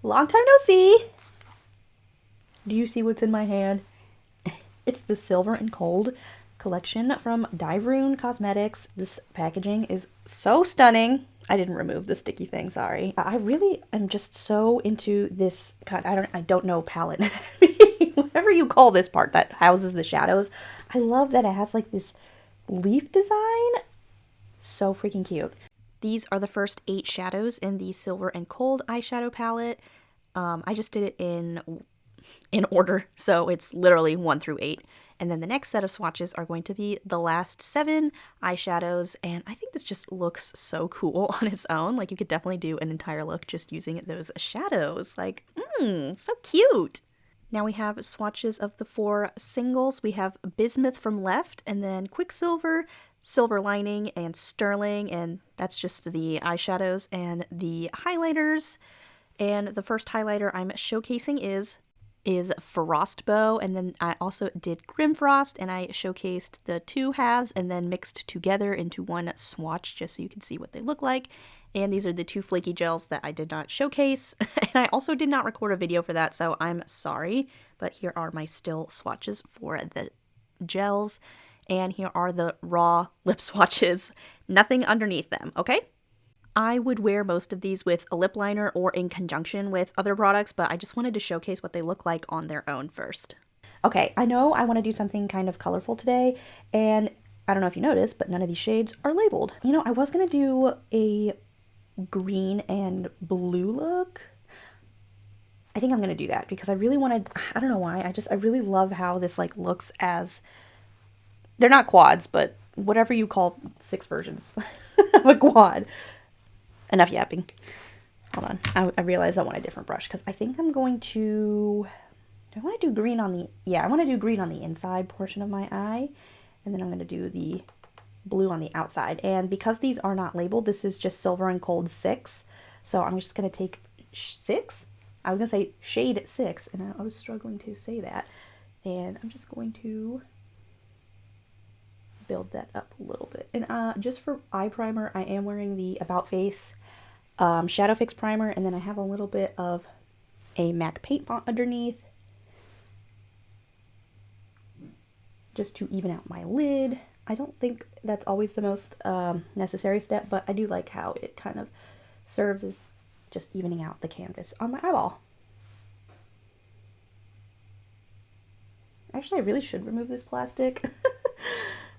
Long time no see. Do you see what's in my hand? It's the Silver and Cold collection from Dieverune Cosmetics. This packaging is so stunning. I didn't remove the sticky thing, sorry. I really am just so into this, God, I don't know palette. Whatever you call this part that houses the shadows. I love that it has like this leaf design. So freaking cute. These are the first 8 shadows in the Silver and Cold eyeshadow palette. I just did it in order, so it's literally 1 through 8. And then the next set of swatches are going to be the last 7 eyeshadows, and I think this just looks so cool on its own. Like, you could definitely do an entire look just using those shadows. Like, so cute! Now we have swatches of the 4 singles. We have Bismuth from left, and then Quicksilver, Silver Lining, and Sterling, and that's just the eyeshadows and the highlighters. And the first highlighter I'm showcasing is Frostbow, and then I also did Grimfrost, and I showcased the 2 halves and then mixed together into one swatch just so you can see what they look like. And these are the 2 flaky gels that I did not showcase, and I also did not record a video for that, so I'm sorry, but here are my still swatches for the gels, and here are the raw lip swatches. Nothing underneath them, okay? I would wear most of these with a lip liner or in conjunction with other products, but I just wanted to showcase what they look like on their own first. Okay, I know I want to do something kind of colorful today, and I don't know if you noticed, but none of these shades are labeled. You know, I was going to do a green and blue look. I think I'm going to do that because I really wanted, I don't know why, I really love how this like looks as, they're not quads, but whatever you call 6 versions of a quad. Enough yapping. Hold on. I realized I want a different brush because I think I'm going to, do I want to do green on the, yeah, I want to do green on the inside portion of my eye. And then I'm going to do the blue on the outside. And because these are not labeled, this is just Silver and Cold 6. So I'm just going to take 6. I was going to say shade 6, and I was struggling to say that. And I'm just going to build that up a little bit. And just for eye primer, I am wearing the About Face Shadow Fix Primer, and then I have a little bit of a MAC paint font underneath, just to even out my lid. I don't think that's always the most necessary step, but I do like how it kind of serves as just evening out the canvas on my eyeball. Actually, I really should remove this plastic.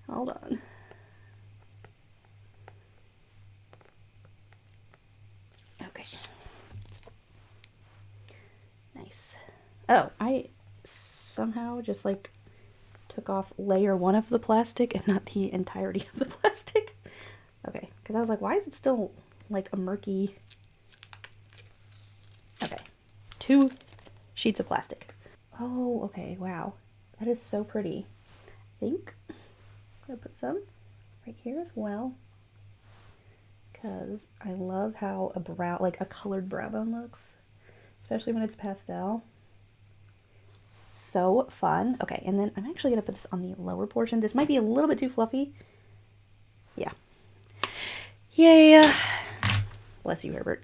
Hold on. Okay. Nice. Oh, I somehow just like took off layer 1 of the plastic and not the entirety of the plastic. Okay, because I was like, why is it still like a murky... Okay, 2 sheets of plastic. Oh, okay, wow. That is so pretty. I think I'm gonna put some right here as well, because I love how a brown, like a colored brow bone looks, especially when it's pastel. So fun. Okay, and then I'm actually gonna put this on the lower portion. This might be a little bit too fluffy. Yeah. Yeah. Bless you, Herbert.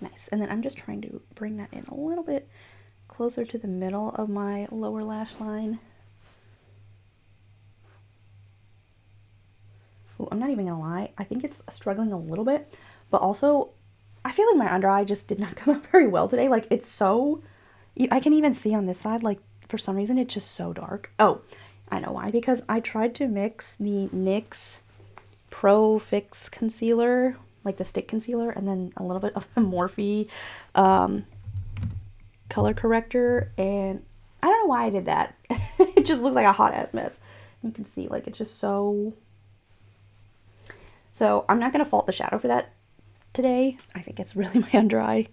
Nice. And then I'm just trying to bring that in a little bit closer to the middle of my lower lash line. Ooh, I'm not even gonna lie, I think it's struggling a little bit, but also I feel like my under eye just did not come out very well today. Like, it's so, I can even see on this side, like, for some reason it's just so dark. Oh, I know why, because I tried to mix the NYX Pro Fix concealer, like the stick concealer, and then a little bit of the Morphe color corrector, and I don't know why I did that. It just looks like a hot ass mess. You can see, like, it's just so I'm not gonna fault the shadow for that today. I think it's really my under eye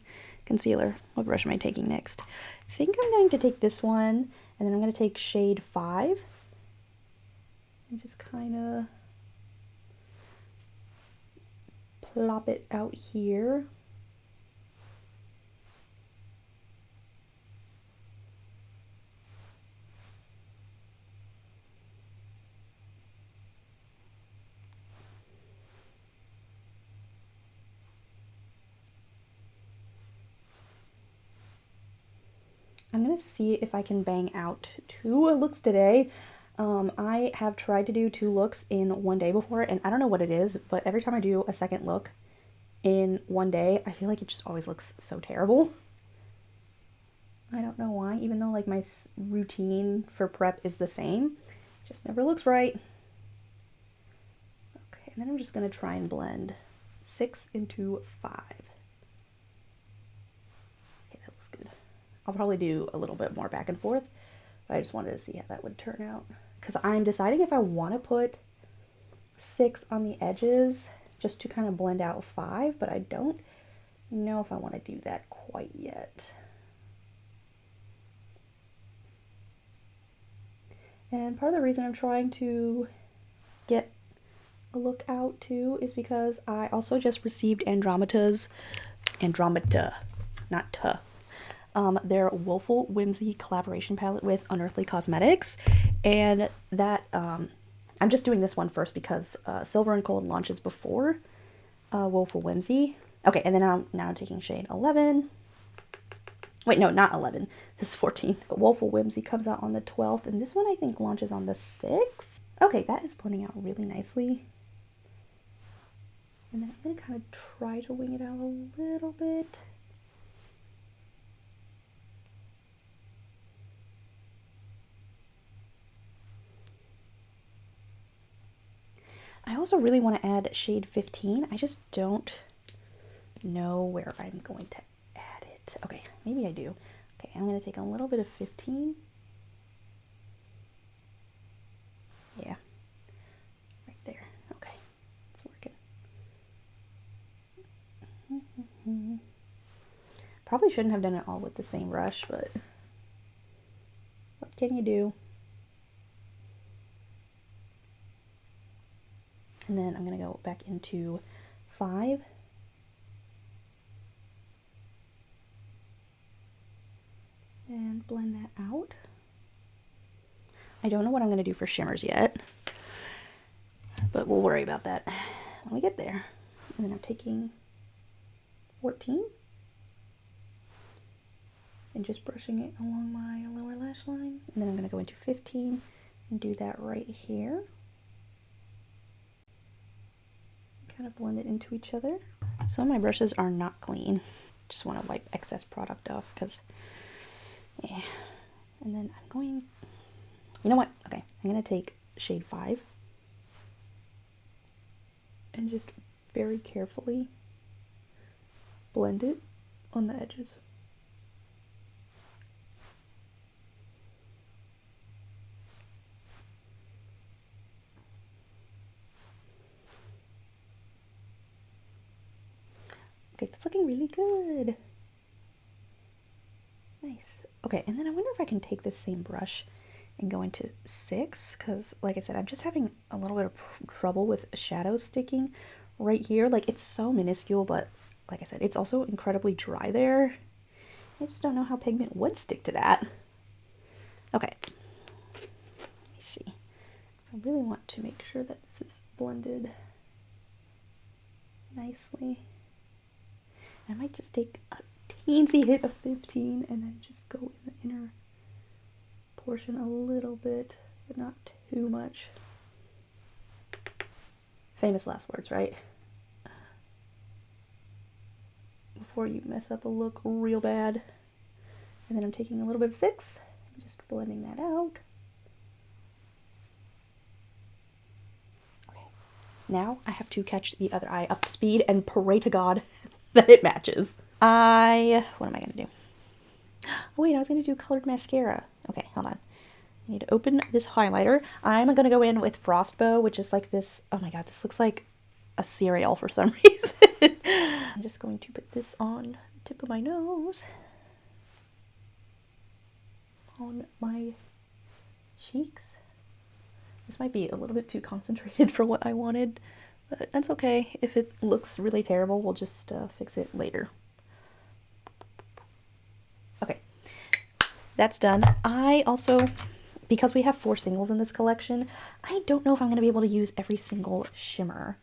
concealer. What brush am I taking next? I think I'm going to take this one, and then I'm going to take shade 5 and just kind of plop it out here. I'm gonna see if I can bang out 2 looks today. I have tried to do 2 looks in one day before, and I don't know what it is, but every time I do a second look in one day, I feel like it just always looks so terrible. I don't know why, even though like my routine for prep is the same, it just never looks right. Okay, and then I'm just gonna try and blend 6 into 5. Okay, that looks good. I'll probably do a little bit more back and forth, but I just wanted to see how that would turn out. Because I'm deciding if I want to put 6 on the edges just to kind of blend out 5, but I don't know if I want to do that quite yet. And part of the reason I'm trying to get a look out too is because I also just received Andromeda, not tuh, their Willful Whimsy collaboration palette with Unearthly Cosmetics, and that I'm just doing this one first because Silver and Cold launches before Willful Whimsy. Okay, and then now I'm taking shade 11. Wait, no, not 11. This is 14. But Willful Whimsy comes out on the 12th, and this one I think launches on the 6th. Okay, that is blending out really nicely. And then I'm going to kind of try to wing it out a little bit. I also really want to add shade 15. I just don't know where I'm going to add it. Okay, maybe I do. Okay, I'm going to take a little bit of 15. Yeah, right there. Okay, it's working. Probably shouldn't have done it all with the same brush, but what can you do? And then I'm going to go back into 5. And blend that out. I don't know what I'm going to do for shimmers yet, but we'll worry about that when we get there. And then I'm taking 14 and just brushing it along my lower lash line. And then I'm going to go into 15 and do that right here. Kind of blend it into each other. Some of my brushes are not clean. Just want to wipe excess product off because, yeah. And then I'm going, you know what? Okay, I'm going to take shade 5 and just very carefully blend it on the edges. Okay, that's looking really good. Nice. Okay, and then I wonder if I can take this same brush and go into 6, because like I said, I'm just having a little bit of trouble with shadows sticking right here. Like, it's so minuscule, but like I said, it's also incredibly dry there. I just don't know how pigment would stick to that. Okay, let me see. So I really want to make sure that this is blended nicely. I might just take a teensy hit of 15 and then just go in the inner portion a little bit, but not too much. Famous last words, right? Before you mess up a look real bad. And then I'm taking a little bit of 6 and just blending that out. Okay. Now I have to catch the other eye up to speed and pray to God that it matches. What am I going to do? Oh, wait, I was going to do colored mascara. Okay, hold on. I need to open this highlighter. I'm going to go in with Frostbow, which is like this. Oh my god, this looks like a cereal for some reason. I'm just going to put this on the tip of my nose. On my cheeks. This might be a little bit too concentrated for what I wanted, but that's okay. If it looks really terrible, we'll just fix it later. Okay, that's done. I also, because we have 4 singles in this collection, I don't know if I'm going to be able to use every single shimmer.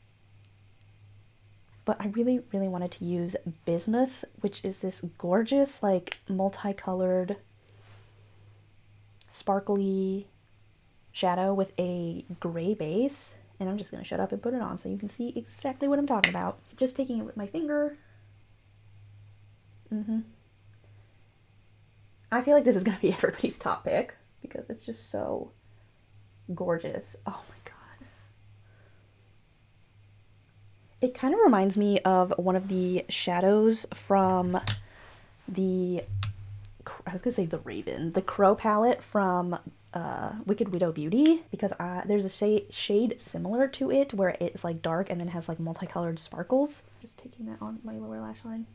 But I really, really wanted to use Bismuth, which is this gorgeous, like, multicolored sparkly shadow with a gray base. And I'm just going to shut up and put it on so you can see exactly what I'm talking about. Just taking it with my finger. I feel like this is going to be everybody's top pick because it's just so gorgeous. Oh my god. It kind of reminds me of one of the shadows from the, I was going to say the Raven, the Crow palette from Wicked Widow Beauty, because there's a shade similar to it where it's like dark and then has like multicolored sparkles. Just taking that on my lower lash line.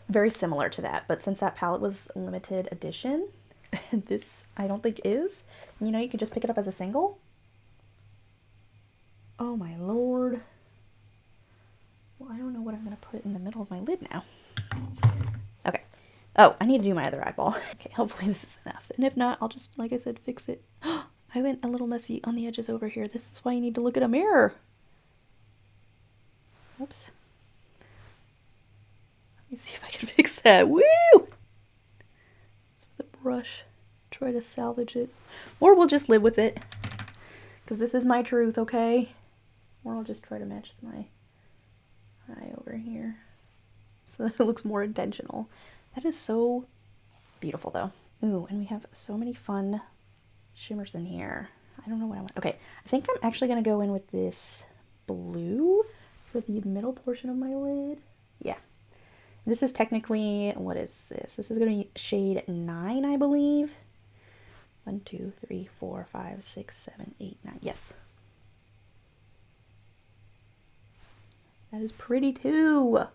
Very similar to that, but since that palette was limited edition, this I don't think is. You know, you can just pick it up as a single. Oh my lord. Well, I don't know what I'm going to put in the middle of my lid now. Okay. Oh, I need to do my other eyeball. Okay, hopefully this is enough. And if not, I'll just, like I said, fix it. I went a little messy on the edges over here. This is why you need to look at a mirror. Oops. Let me see if I can fix that. Woo! With the brush, try to salvage it. Or we'll just live with it. Because this is my truth, okay? Or I'll just try to match my eye over here so that it looks more intentional. That is so beautiful, though. Ooh, and we have so many fun shimmers in here. I don't know what I want. Okay, I think I'm actually going to go in with this blue for the middle portion of my lid. Yeah. This is technically, what is this? This is going to be shade 9, I believe. 1, 2, 3, 4, 5, 6, 7, 8, 9. Yes. That is pretty too. Oh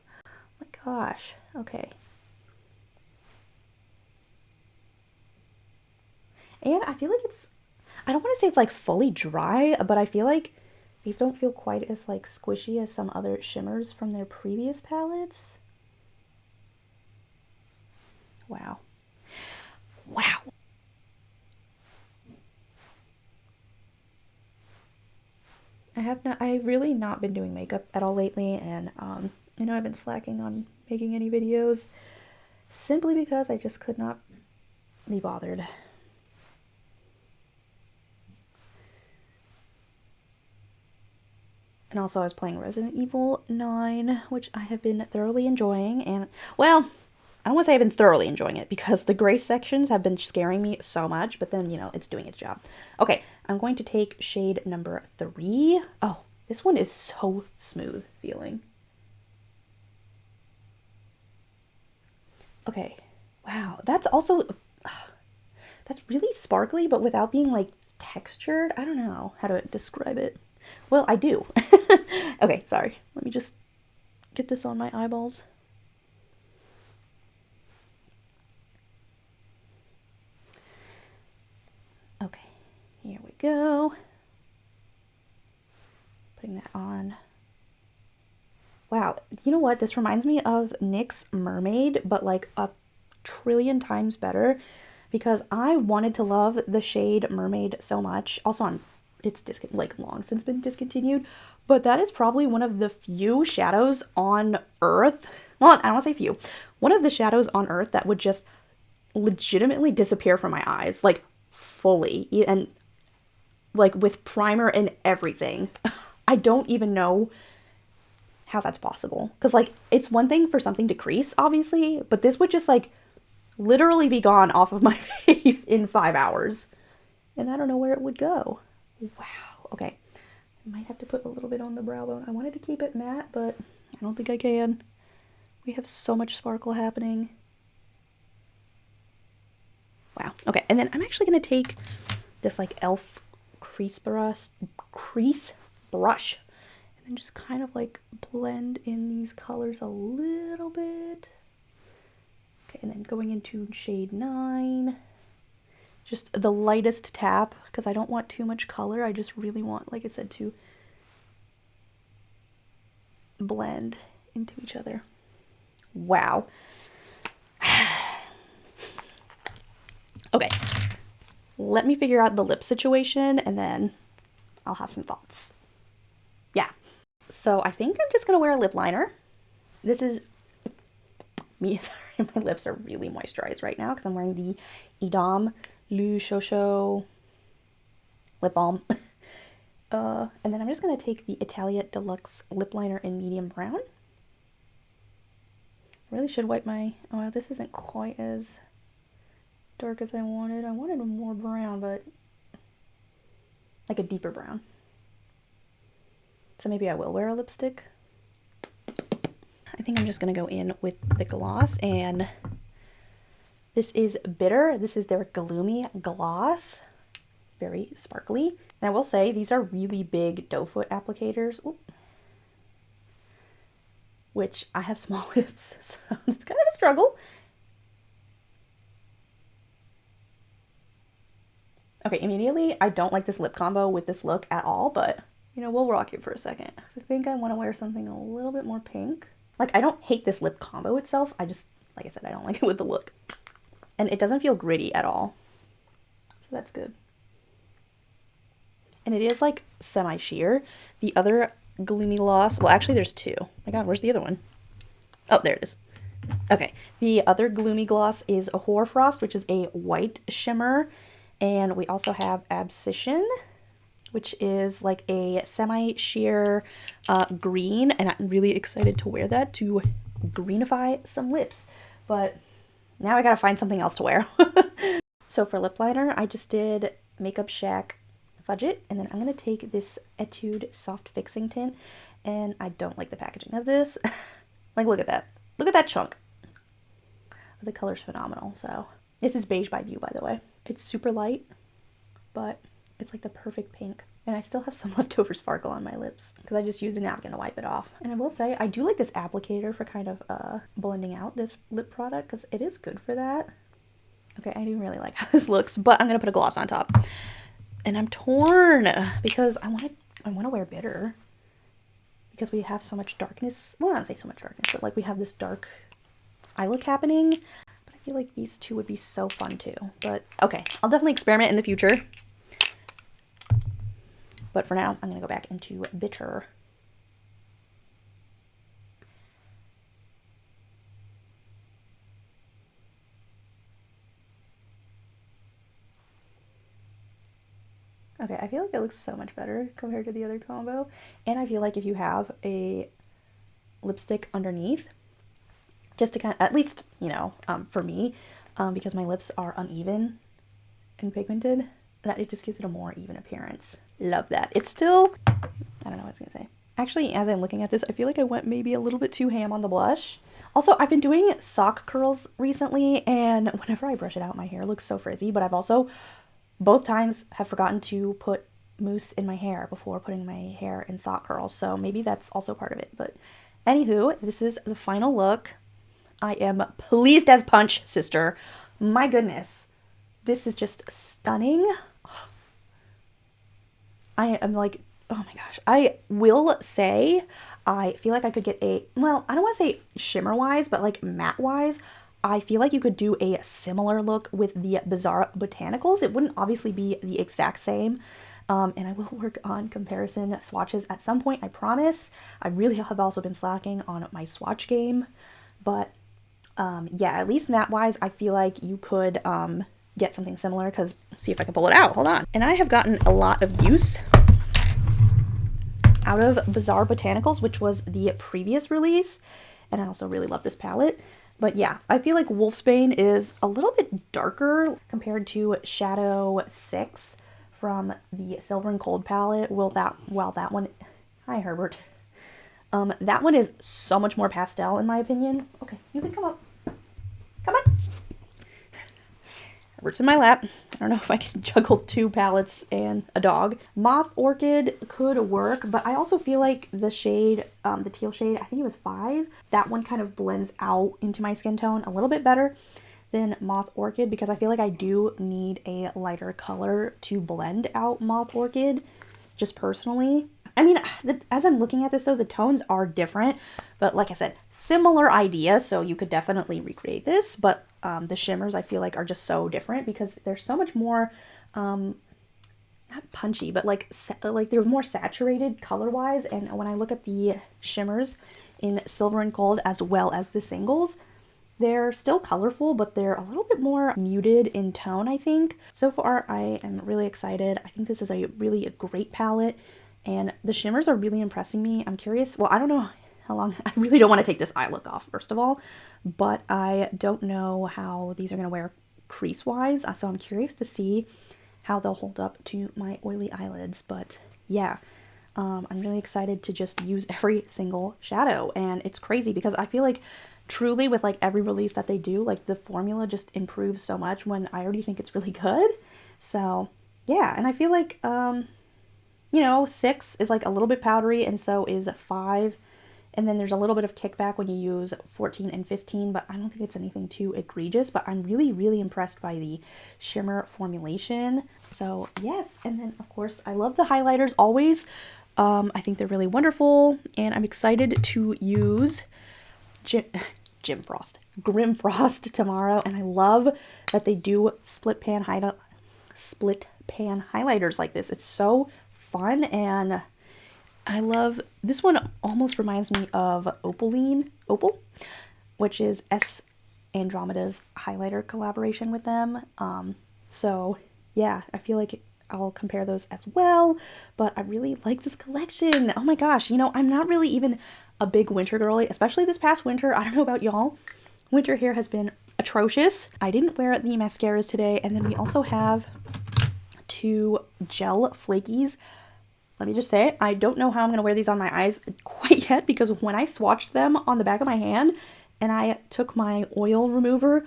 my gosh. Okay. And I feel like it's, I don't want to say it's like fully dry, but I feel like these don't feel quite as like squishy as some other shimmers from their previous palettes. Wow. Wow. I've really not been doing makeup at all lately, and you know, I've been slacking on making any videos simply because I just could not be bothered. And also I was playing Resident Evil 9, which I have been thoroughly enjoying, and well, I don't want to say I've been thoroughly enjoying it because the gray sections have been scaring me so much, but then, you know, it's doing its job. Okay, I'm going to take shade number 3. Oh, this one is so smooth feeling. Okay, wow, that's also, that's really sparkly, but without being like textured. I don't know how to describe it. Well, I do. Okay, sorry. Let me just get this on my eyeballs. Okay, here we go. Putting that on. Wow, you know what? This reminds me of NYX's Mermaid, but like a trillion times better, because I wanted to love the shade Mermaid so much. Also, it's like long since been discontinued, but that is probably one of the few shadows on Earth. Well, I don't want to say few. One of the shadows on Earth that would just legitimately disappear from my eyes, like fully, and like with primer and everything. I don't even know how that's possible, because like it's one thing for something to crease, obviously, but this would just like literally be gone off of my face in 5 hours, and I don't know where it would go. Wow. Okay, I might have to put a little bit on the brow bone. I wanted to keep it matte, but I don't think I can. We have so much sparkle happening. Wow. Okay, and then I'm actually going to take this like e.l.f. crease brush, and then just kind of like blend in these colors a little bit. Okay, and then going into shade 9, just the lightest tap, because I don't want too much color. I just really want, like I said, to blend into each other. Wow. Okay, let me figure out the lip situation and then I'll have some thoughts. Yeah, so I think I'm just gonna wear a lip liner. This is me, sorry, my lips are really moisturized right now because I'm wearing the Edam Le Chocho lip balm. And then I'm just going to take the Italia Deluxe lip liner in medium brown. I really should wipe my, oh, this isn't quite as dark as I wanted. I wanted a more brown, but like a deeper brown. So maybe I will wear a lipstick. I think I'm just going to go in with the gloss, and this is Bitter. This is their Gloomy Gloss. Very sparkly. And I will say, these are really big doe foot applicators. Oop. Which I have small lips, so it's kind of a struggle. Okay, immediately, I don't like this lip combo with this look at all, but, you know, we'll rock it for a second. I think I want to wear something a little bit more pink. Like, I don't hate this lip combo itself. I just, like I said, I don't like it with the look. And it doesn't feel gritty at all. So that's good. And it is, like, semi-sheer. The other Gloomy Gloss, well, actually, there's two. Oh my god, where's the other one? Oh, there it is. Okay, the other Gloomy Gloss is a Hoarfrost, which is a white shimmer. And we also have Abscission, which is like a semi-sheer green, and I'm really excited to wear that to greenify some lips. But now I gotta find something else to wear. So for lip liner, I just did Makeup Shack Fudge It, and then I'm gonna take this Etude Soft Fixing Tint, and I don't like the packaging of this. Like, look at that. Look at that chunk. The color's phenomenal. So this is Beige by You, by the way. It's super light, but it's like the perfect pink. And I still have some leftover sparkle on my lips because I just used a napkin to wipe it off. And I will say, I do like this applicator for kind of blending out this lip product because it is good for that. Okay, I do really like how this looks, but I'm going to put a gloss on top. And I'm torn because I want to wear Bitter because we have so much darkness. Well, I don't say so much darkness, but like we have this dark eye look happening. But I feel like these two would be so fun too. But okay, I'll definitely experiment in the future. But for now, I'm going to go back into Bitter. Okay, I feel like it looks so much better compared to the other combo. And I feel like if you have a lipstick underneath, just to kind of, at least, you know, for me, because my lips are uneven and pigmented, that it just gives it a more even appearance. Love that. It's still, I don't know what I was going to say. Actually, as I'm looking at this, I feel like I went maybe a little bit too ham on the blush. Also, I've been doing sock curls recently, and whenever I brush it out, my hair looks so frizzy, but I've also both times have forgotten to put mousse in my hair before putting my hair in sock curls, so maybe that's also part of it. But anywho, this is the final look. I am pleased as punch, sister. My goodness. This is just stunning. I am like, oh my gosh. I will say, I feel like I could get a, well, I don't want to say shimmer-wise, but like matte-wise, I feel like you could do a similar look with the Bizarre Botanicals. It wouldn't obviously be the exact same. And I will work on comparison swatches at some point, I promise. I really have also been slacking on my swatch game. But yeah, at least matte-wise, I feel like you could get something similar, because see if I can pull it out. Hold on. And I have gotten a lot of use out of Bizarre Botanicals, which was the previous release. And I also really love this palette. But yeah, I feel like Wolfsbane is a little bit darker compared to Shadow 6 from the Silver and Cold palette. While that one, hi Herbert. That one is so much more pastel in my opinion. Okay, you can come up. Come on. Herbert's in my lap. I don't know if I can juggle two palettes and a dog. Moth Orchid could work, but I also feel like the shade, the teal shade, I think it was 5, that one kind of blends out into my skin tone a little bit better than Moth Orchid, because I feel like I do need a lighter color to blend out Moth Orchid, just personally. I mean, as I'm looking at this though, the tones are different, but like I said, similar idea, so you could definitely recreate this, but the shimmers I feel like are just so different because they're so much more, not punchy, but like they're more saturated color-wise, and when I look at the shimmers in Silver and Gold as well as the singles, They're still colorful, but they're a little bit more muted in tone, I think. So far, I am really excited. I think this is a really great palette, and the shimmers are really impressing me. I'm curious. Well, I don't know how long. I really don't want to take this eye look off, first of all, but I don't know how these are going to wear crease-wise, so I'm curious to see how they'll hold up to my oily eyelids. But yeah, I'm really excited to just use every single shadow, and it's crazy because I feel like truly with like every release that they do, like the formula just improves so much when I already think it's really good. So yeah, and I feel like you know, 6 is like a little bit powdery, and so is 5, and then there's a little bit of kickback when you use 14 and 15, but I don't think it's anything too egregious. But I'm really impressed by the shimmer formulation. So yes, and then of course I love the highlighters always. I think they're really wonderful, and I'm excited to use Grimfrost tomorrow, and I love that they do split pan highlighters like this. It's so fun, and I love this one. Almost reminds me of Opal, which is S Andromeda's highlighter collaboration with them. So yeah, I feel like I'll compare those as well, but I really like this collection. Oh my gosh, you know, I'm not really even a big winter girly, especially this past winter. I don't know about y'all. Winter here has been atrocious. I didn't wear the mascaras today, and then we also have 2 gel flakies. Let me just say, I don't know how I'm going to wear these on my eyes quite yet, because when I swatched them on the back of my hand and I took my oil remover,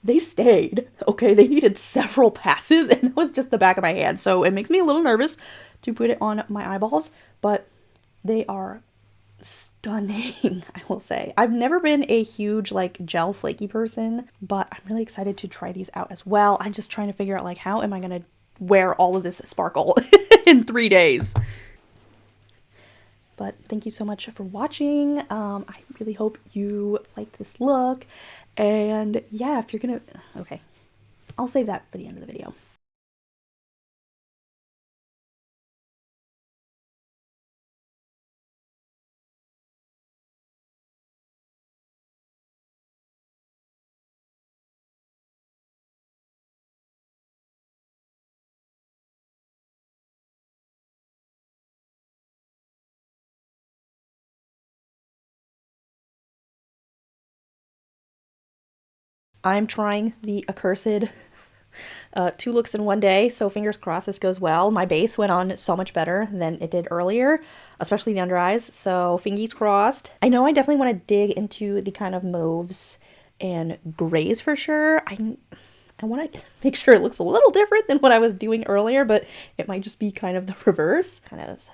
they stayed. Okay, they needed several passes, and that was just the back of my hand. So it makes me a little nervous to put it on my eyeballs, but they are stunning, I will say. I've never been a huge like gel flaky person, but I'm really excited to try these out as well. I'm just trying to figure out like how am I gonna wear all of this sparkle in 3 days. But thank you so much for watching. I really hope you liked this look, and yeah, if you're gonna, okay, I'll save that for the end of the video. I'm trying the accursed 2 looks in one day, so fingers crossed this goes well. My base went on so much better than it did earlier, especially the under eyes, so fingers crossed. I know I definitely want to dig into the kind of mauves and grays for sure. I want to make sure it looks a little different than what I was doing earlier, but it might just be kind of the reverse.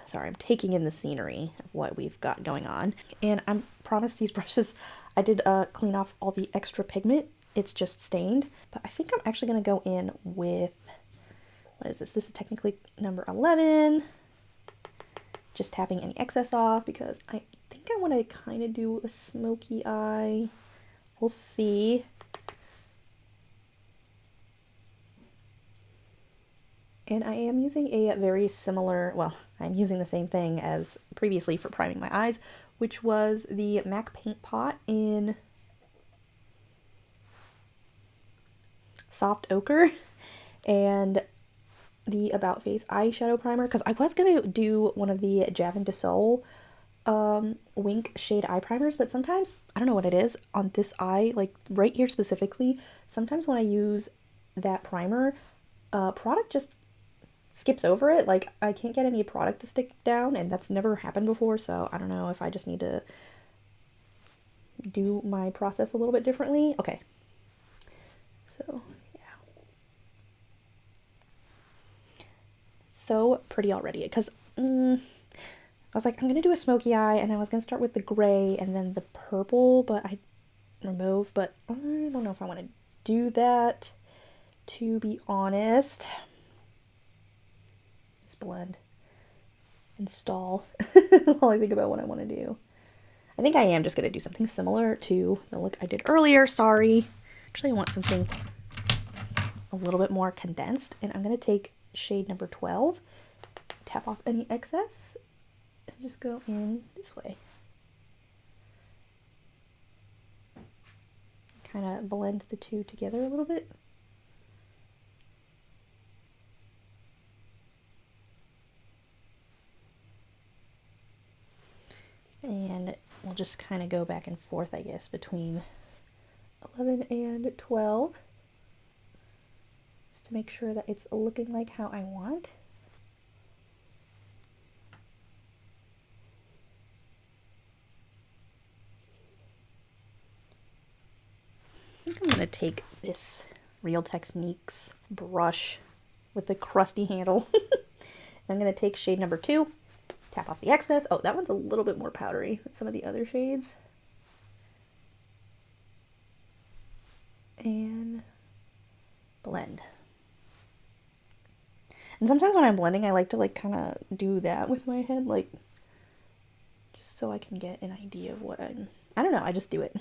Sorry, I'm taking in the scenery of what we've got going on. And I promise these brushes, I did clean off all the extra pigment. It's just stained, but I think I'm actually going to go in with, what is this? This is technically number 11. Just tapping any excess off because I think I want to kind of do a smoky eye. We'll see. And I am using a very similar, well, I'm using the same thing as previously for priming my eyes, which was the MAC Paint Pot in Soft Ochre and the About Face eyeshadow primer, because I was going to do one of the Javin de Sol Wink shade eye primers, but sometimes, I don't know what it is on this eye, like right here specifically, sometimes when I use that primer, product just skips over it. Like I can't get any product to stick down, and that's never happened before, so I don't know if I just need to do my process a little bit differently. Okay, so so pretty already, because I was like, I'm gonna do a smoky eye, and I was gonna start with the gray and then the purple, but I remove, but I don't know if I want to do that, to be honest. Just blend and stall while I think about what I want to do. I think I am just gonna do something similar to the look I did earlier. Sorry, actually I want something a little bit more condensed, and I'm gonna take shade number 12, tap off any excess, and just go in this way. kind of blend the two together a little bit. And we'll just kind of go back and forth, I guess, between 11 and 12. Just to make sure that it's looking like how I want. I think I'm going to take this Real Techniques brush with the crusty handle. I'm going to take shade number 2, tap off the excess. Oh, that one's a little bit more powdery than some of the other shades. And blend. And sometimes when I'm blending, I like to like kind of do that with my head, like just so I can get an idea of what I don't know, I just do it.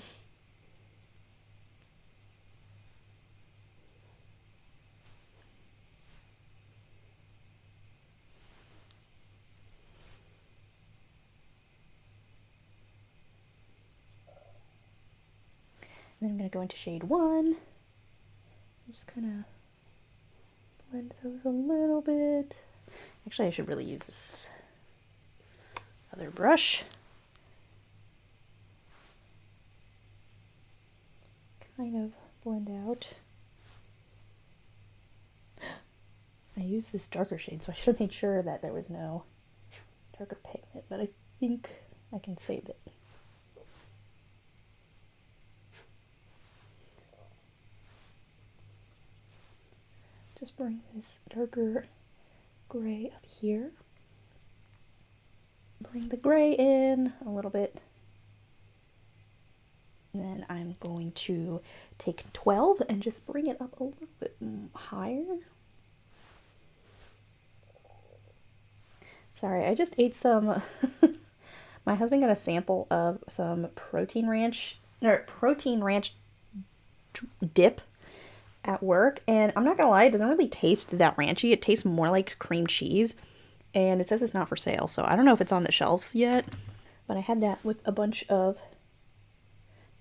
Then I'm going to go into shade 1. Just kind of blend those a little bit. Actually, I should really use this other brush. Kind of blend out. I used this darker shade, so I should have made sure that there was no darker pigment, but I think I can save it. Just bring this darker gray up here. Bring the gray in a little bit. And then I'm going to take 12 and just bring it up a little bit higher. Sorry, I just ate some, my husband got a sample of some protein ranch dip at work, and I'm not gonna lie, it doesn't really taste that ranchy. It tastes more like cream cheese, and it says it's not for sale, so I don't know if it's on the shelves yet. But I had that with a bunch of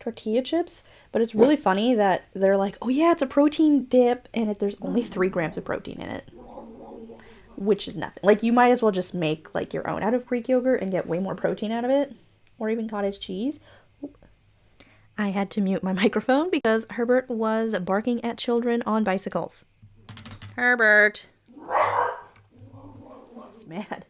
tortilla chips, but it's really funny that they're like, oh yeah, it's a protein dip, and there's only 3 grams of protein in it, which is nothing. Like, you might as well just make like your own out of Greek yogurt and get way more protein out of it, or even cottage cheese. I had to mute my microphone because Herbert was barking at children on bicycles. Herbert! He's mad.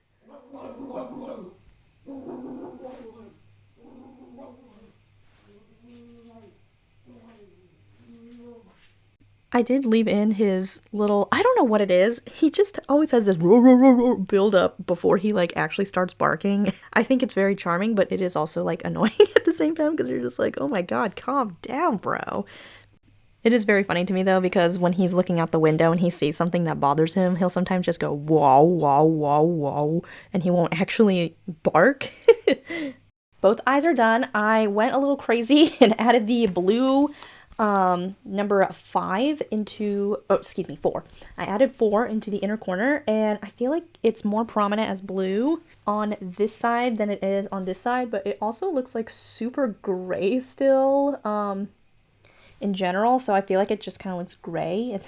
I did leave in his little, I don't know what it is. He just always has this roar, roar, roar, roar build up before he like actually starts barking. I think it's very charming, but it is also like annoying at the same time because you're just like, oh my god, calm down, bro. It is very funny to me though, because when he's looking out the window and he sees something that bothers him, he'll sometimes just go wow, wow, wow, wow, and he won't actually bark. Both eyes are done. I went a little crazy and added the blue number 5 into, oh, excuse me, 4. I added 4 into the inner corner, and I feel like it's more prominent as blue on this side than it is on this side, but it also looks like super gray still, in general, so I feel like it just kind of looks gray.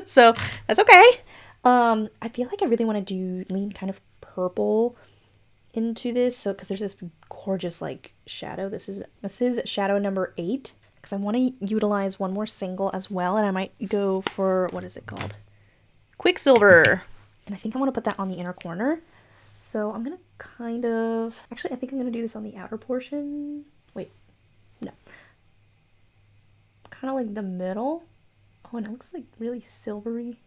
So that's okay. I feel like I really want to lean kind of purple into this, so because there's this gorgeous like shadow. This is shadow number 8, because I want to utilize one more single as well, and I might go for, what is it called? Quicksilver. And I think I want to put that on the inner corner. So I'm going to kind of, actually I think I'm going to do this on the outer portion. Wait, no. Kind of like the middle. Oh, and it looks like really silvery.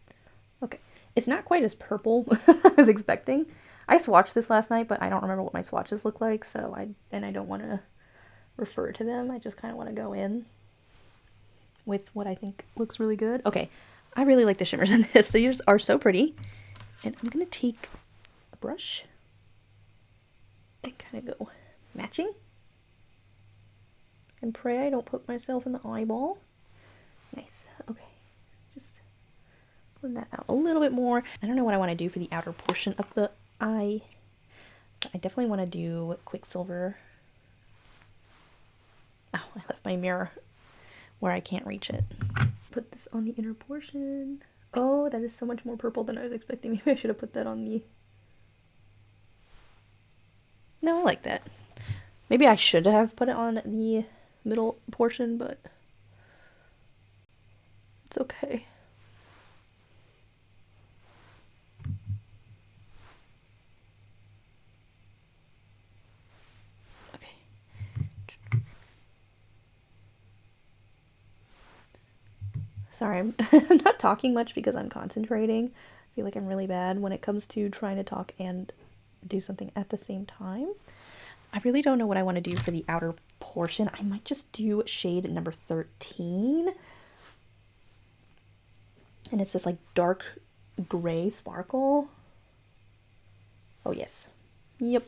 Okay, it's not quite as purple as I was expecting. I swatched this last night, but I don't remember what my swatches look like, so I don't want to refer to them. I just kind of want to go in with what I think looks really good. Okay, I really like the shimmers in this. These are so pretty. And I'm going to take a brush and kind of go matching. And pray I don't put myself in the eyeball. Nice. Okay, just blend that out a little bit more. I don't know what I want to do for the outer portion of the eye. I definitely want to do Quicksilver. Oh, I left my mirror where I can't reach it. Put this on the inner portion. Oh, that is so much more purple than I was expecting. Maybe I should have put that on the... No, I like that. Maybe I should have put it on the middle portion, but it's okay. Sorry, I'm not talking much because I'm concentrating. I feel like I'm really bad when it comes to trying to talk and do something at the same time. I really don't know what I want to do for the outer portion. I might just do shade number 13. And it's this like dark gray sparkle. Oh yes. Yep.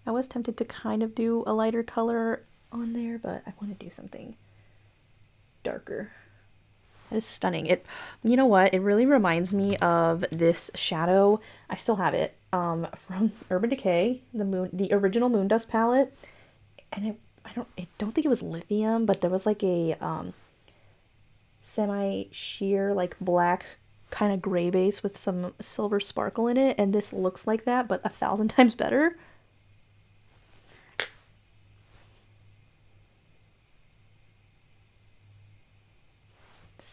I was tempted to kind of do a lighter color on there, but I want to do something darker. That is stunning. It, you know what? It really reminds me of this shadow. I still have it from Urban Decay, the original Moondust palette, and I don't think it was lithium, but there was like a semi-sheer like black kind of gray base with some silver sparkle in it, and this looks like that, but 1,000 times better.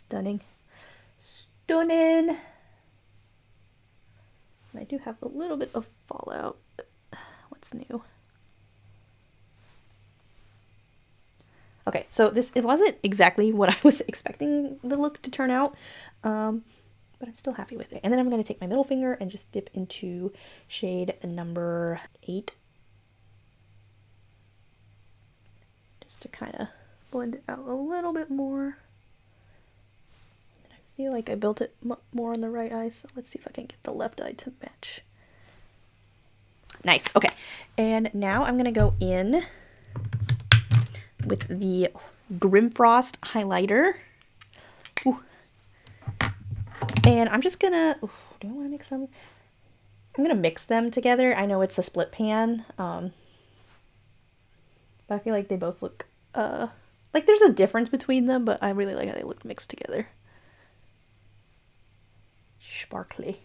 Stunning. Stunning! And I do have a little bit of fallout. What's new? Okay, so it wasn't exactly what I was expecting the look to turn out, but I'm still happy with it. And then I'm going to take my middle finger and just dip into shade number 8. Just to kind of blend it out a little bit more. I feel like I built it more on the right eye, so let's see if I can get the left eye to match. Nice, okay. And now I'm gonna go in with the Grimfrost highlighter. Ooh. And I'm just gonna, do I wanna mix them? I'm gonna mix them together. I know it's a split pan, but I feel like they both look, like there's a difference between them, but I really like how they look mixed together. Sparkly.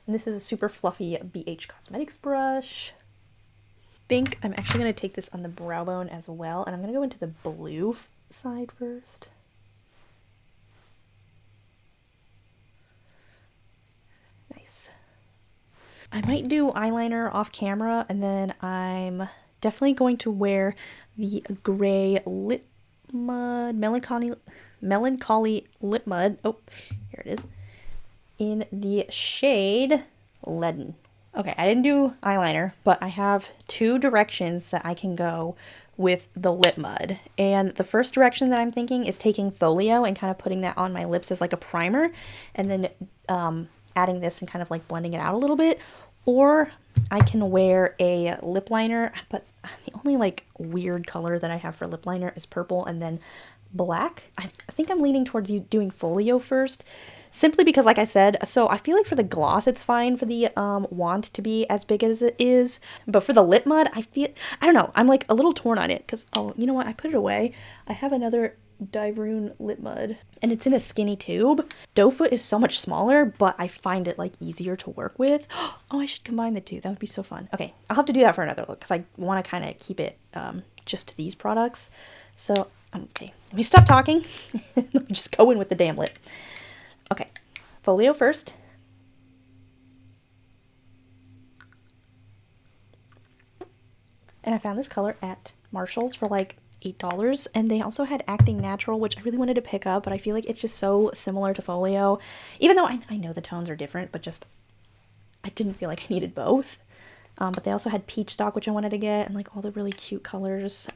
And this is a super fluffy BH Cosmetics brush. I think I'm actually going to take this on the brow bone as well, and I'm going to go into the blue side first. Nice. I might do eyeliner off camera, and then I'm definitely going to wear the gray lip mud, melancholy lip mud. Oh, here it is. In the shade leaden. Okay, I didn't do eyeliner, but I have 2 directions that I can go with the lip mud. And the first direction that I'm thinking is taking Folio and kind of putting that on my lips as like a primer, and then adding this and kind of like blending it out a little bit. Or I can wear a lip liner, but the only like weird color that I have for lip liner is purple and then black. I think I'm leaning towards you doing Folio first. Simply because, like I said, so I feel like for the gloss, it's fine for the wand to be as big as it is. But for the lip mud, I don't know, I'm like a little torn on it. Because, oh, you know what? I put it away. I have another Dieverune lip mud. And it's in a skinny tube. Doe foot is so much smaller, but I find it like easier to work with. Oh, I should combine the two. That would be so fun. Okay, I'll have to do that for another look. Because I want to kind of keep it just to these products. So, okay, let me stop talking. Let me just go in with the damn lip. Okay, Folio first. And I found this color at Marshall's for like $8. And they also had Acting Natural, which I really wanted to pick up, but I feel like it's just so similar to Folio. Even though I know the tones are different, but just, I didn't feel like I needed both. But they also had Peach Stock, which I wanted to get, and like all the really cute colors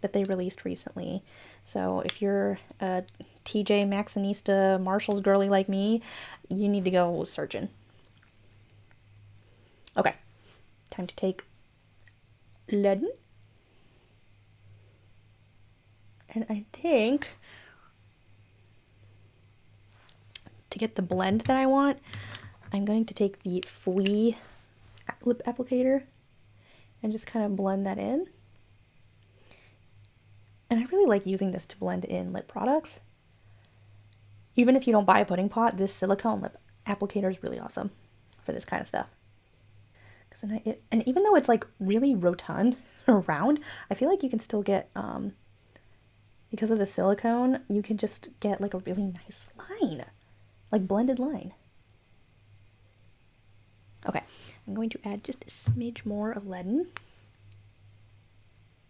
that they released recently. So if you're a TJ Maxxinista Marshalls girly like me, you need to go searching. Okay, time to take leaden. And I think to get the blend that I want, I'm going to take the Fui lip applicator and just kind of blend that in. And I really like using this to blend in lip products. Even if you don't buy a pudding pot, this silicone lip applicator is really awesome for this kind of stuff. And even though it's like really rotund or round, I feel like you can still get, because of the silicone, you can just get like a really nice line, like blended line. Okay, I'm going to add just a smidge more of leaden.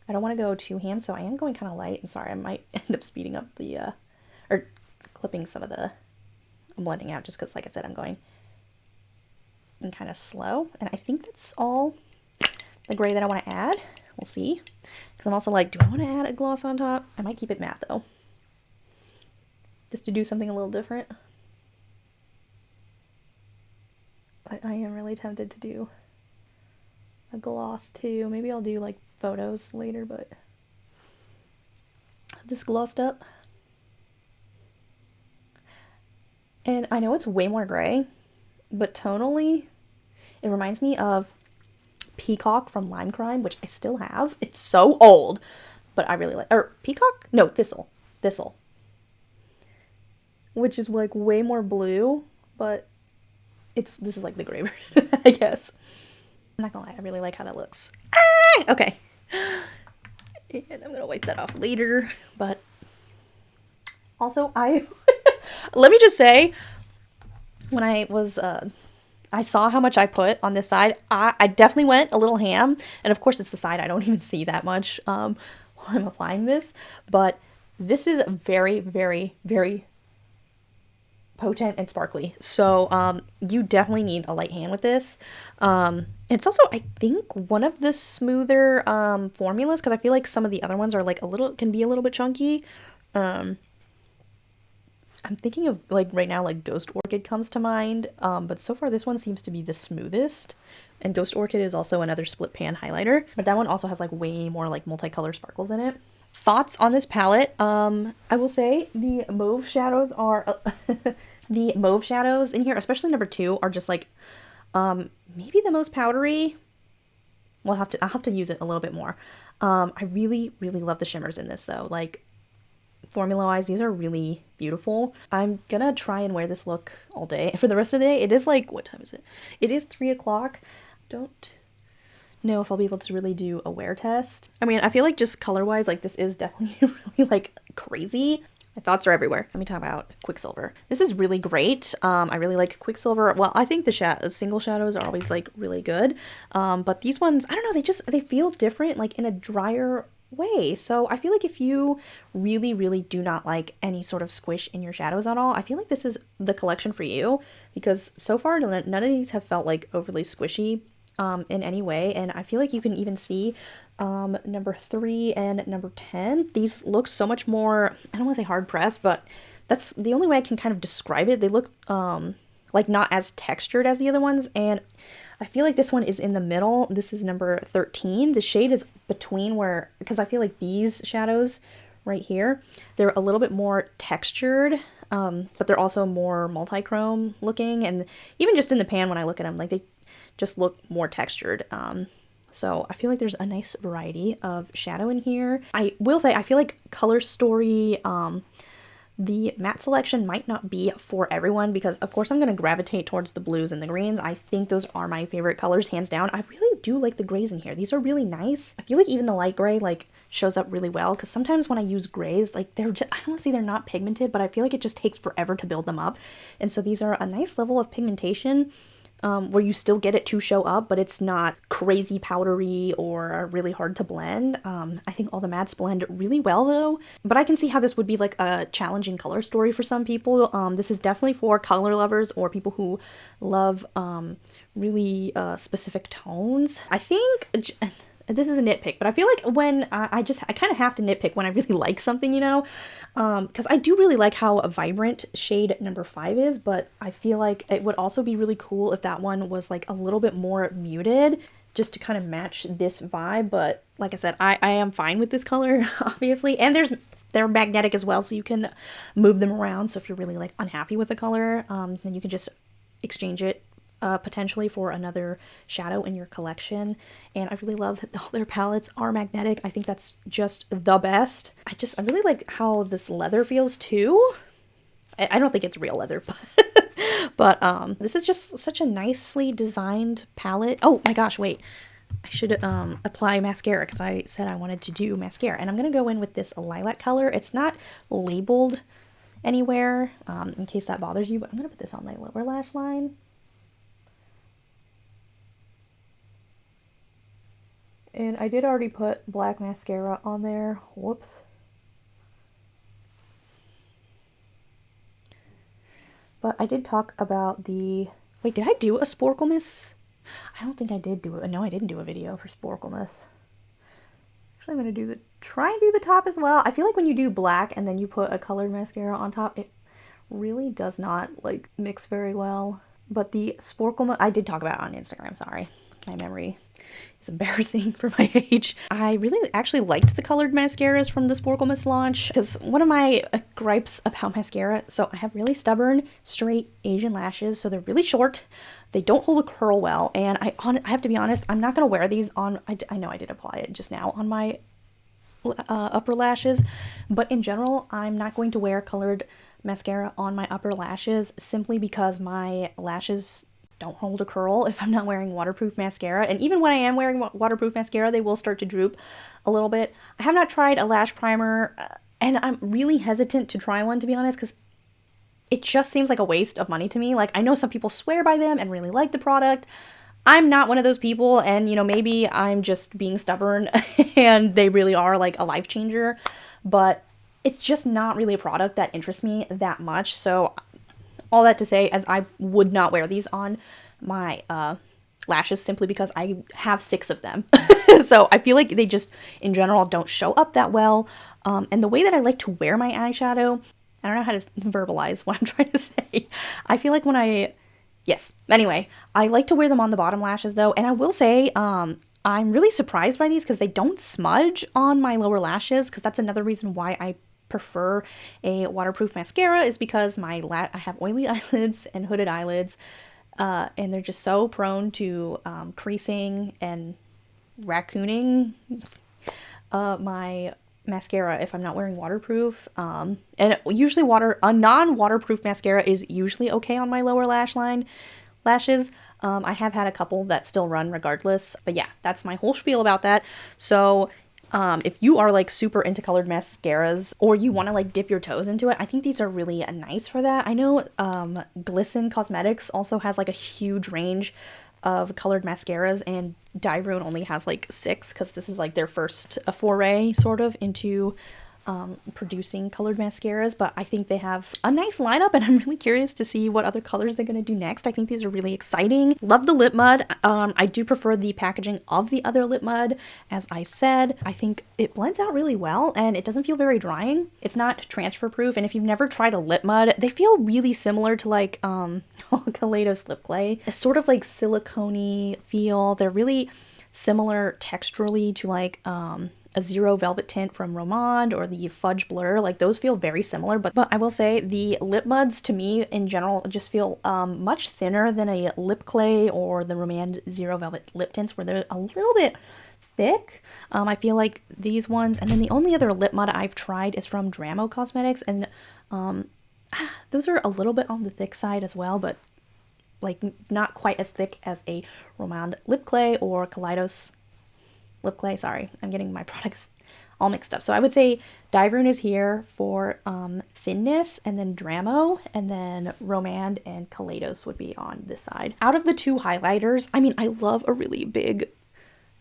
I don't want to go too ham, so I am going kind of light. I'm sorry, I might end up speeding up the, or clipping some of the blending out, just because, like I said, I'm going in kind of slow. And I think that's all the gray that I want to add. We'll see. Because I'm also like, do I want to add a gloss on top? I might keep it matte, though. Just to do something a little different. But I am really tempted to do a gloss, too. Maybe I'll do, like, photos later, but this glossed up. And I know it's way more gray, but tonally, it reminds me of Peacock from Lime Crime, which I still have. It's so old, but I really like, or Peacock? No, Thistle. Thistle. Which is like way more blue, but this is like the gray version, I guess. I'm not gonna lie, I really like how that looks. Ah! Okay. And I'm gonna wipe that off later, but also let me just say, when I was, I saw how much I put on this side, I definitely went a little ham, and of course it's the side I don't even see that much while I'm applying this, but this is very, very, very potent and sparkly, so you definitely need a light hand with this. It's also, I think, one of the smoother formulas, because I feel like some of the other ones are like can be a little bit chunky. I'm thinking of, like, right now, like, Ghost Orchid comes to mind, but so far this one seems to be the smoothest, and Ghost Orchid is also another split pan highlighter, but that one also has, like, way more, like, multicolor sparkles in it. Thoughts on this palette, I will say the mauve shadows are, the mauve shadows in here, especially number 2, are just, like, maybe the most powdery. I'll have to use it a little bit more. I really, really love the shimmers in this, though, like, formula-wise, these are really beautiful. I'm gonna try and wear this look all day. For the rest of the day, it is like, what time is it? It is 3 o'clock. Don't know if I'll be able to really do a wear test. I mean, I feel like just color-wise, like, this is definitely really, like, crazy. My thoughts are everywhere. Let me talk about Quicksilver. This is really great. I really like Quicksilver. Well, I think the single shadows are always, like, really good. But these ones, I don't know, they feel different, like, in a drier way. So I feel like if you really, really do not like any sort of squish in your shadows at all, I feel like this is the collection for you, because so far none of these have felt like overly squishy in any way. And I feel like you can even see number 3 and number 10, these look so much more, I don't want to say hard pressed, but that's the only way I can kind of describe it. They look like not as textured as the other ones, and I feel like this one is in the middle. This is number 13. The shade is between where, because I feel like these shadows right here, they're a little bit more textured, but they're also more multi-chrome looking, and even just in the pan when I look at them, like, they just look more textured. So I feel like there's a nice variety of shadow in here. I will say, I feel like Color Story, the matte selection might not be for everyone, because of course I'm going to gravitate towards the blues and the greens. I think those are my favorite colors, hands down. I really do like the grays in here. These are really nice. I feel like even the light gray, like, shows up really well, because sometimes when I use grays, like, they're just, I don't want to say they're not pigmented, but I feel like it just takes forever to build them up. And so these are a nice level of pigmentation, where you still get it to show up, but it's not crazy powdery or really hard to blend. I think all the mattes blend really well, though, but I can see how this would be like a challenging color story for some people. This is definitely for color lovers or people who love really specific tones. I think this is a nitpick, but I feel like when I kind of have to nitpick when I really like something, you know, because I do really like how vibrant shade number 5 is, but I feel like it would also be really cool if that one was like a little bit more muted, just to kind of match this vibe. But like I said, I am fine with this color, obviously, and they're magnetic as well, so you can move them around. So if you're really like unhappy with the color, then you can just exchange it potentially for another shadow in your collection. And I really love that all their palettes are magnetic. I think that's just the best. I really like how this leather feels too. I don't think it's real leather, but this is just such a nicely designed palette. Oh my gosh, wait. I should apply mascara because I said I wanted to do mascara. And I'm going to go in with this lilac color. It's not labeled anywhere in case that bothers you, but I'm going to put this on my lower lash line. And I did already put black mascara on there. Whoops. But I did talk about the... Wait, did I do a Sporklemas? I don't think I did do it. No, I didn't do a video for Sporklemas. Actually, I'm going to try and do the top as well. I feel like when you do black and then you put a colored mascara on top, it really does not, like, mix very well. But the Sporklemas... I did talk about it on Instagram, sorry. My memory is embarrassing for my age. I really actually liked the colored mascaras from the Sporklemas launch because one of my gripes about mascara, so I have really stubborn, straight Asian lashes, so they're really short. They don't hold a curl well, and I have to be honest, I'm not going to wear these on, I know I did apply it just now on my upper lashes, but in general, I'm not going to wear colored mascara on my upper lashes simply because my lashes don't hold a curl if I'm not wearing waterproof mascara. And even when I am wearing waterproof mascara, they will start to droop a little bit. I have not tried a lash primer, and I'm really hesitant to try one, to be honest, because it just seems like a waste of money to me. Like, I know some people swear by them and really like the product. I'm not one of those people, and, you know, maybe I'm just being stubborn and they really are like a life changer, but it's just not really a product that interests me that much. So all that to say, as I would not wear these on my lashes simply because I have 6 of them. So I feel like they just, in general, don't show up that well. And the way that I like to wear my eyeshadow, I don't know how to verbalize what I'm trying to say. I feel like yes. Anyway, I like to wear them on the bottom lashes though. And I will say, I'm really surprised by these because they don't smudge on my lower lashes, because that's another reason why I prefer a waterproof mascara, is because I have oily eyelids and hooded eyelids, and they're just so prone to creasing and raccooning my mascara if I'm not wearing waterproof. And usually a non-waterproof mascara is usually okay on my lower lashes. I have had a couple that still run regardless, but yeah, that's my whole spiel about that. So if you are like super into colored mascaras, or you want to like dip your toes into it, I think these are really nice for that. I know Glisten Cosmetics also has like a huge range of colored mascaras, and Dieverune only has like 6 because this is like their first foray sort of into producing colored mascaras. But I think they have a nice lineup, and I'm really curious to see what other colors they're going to do next. I think these are really exciting. Love the lip mud. I do prefer the packaging of the other lip mud. As I said, I think it blends out really well and it doesn't feel very drying. It's not transfer proof, and if you've never tried a lip mud, they feel really similar to like Kaleidos lip clay. It's sort of like silicone-y feel. They're really similar texturally to like a Zero Velvet Tint from Romand or the Fudge Blur. Like, those feel very similar, but I will say the lip muds to me in general just feel much thinner than a lip clay or the Romand Zero Velvet lip tints, where they're a little bit thick. I feel like these ones, and then the only other lip mud I've tried is from Dramo Cosmetics, and those are a little bit on the thick side as well, but like not quite as thick as a Romand lip clay or Kaleidos lip clay. Sorry, I'm getting my products all mixed up. So I would say Dieverune is here for thinness, and then Dramo, and then Romand and Kaleidos would be on this side. Out of the 2 highlighters, I mean, I love a really big,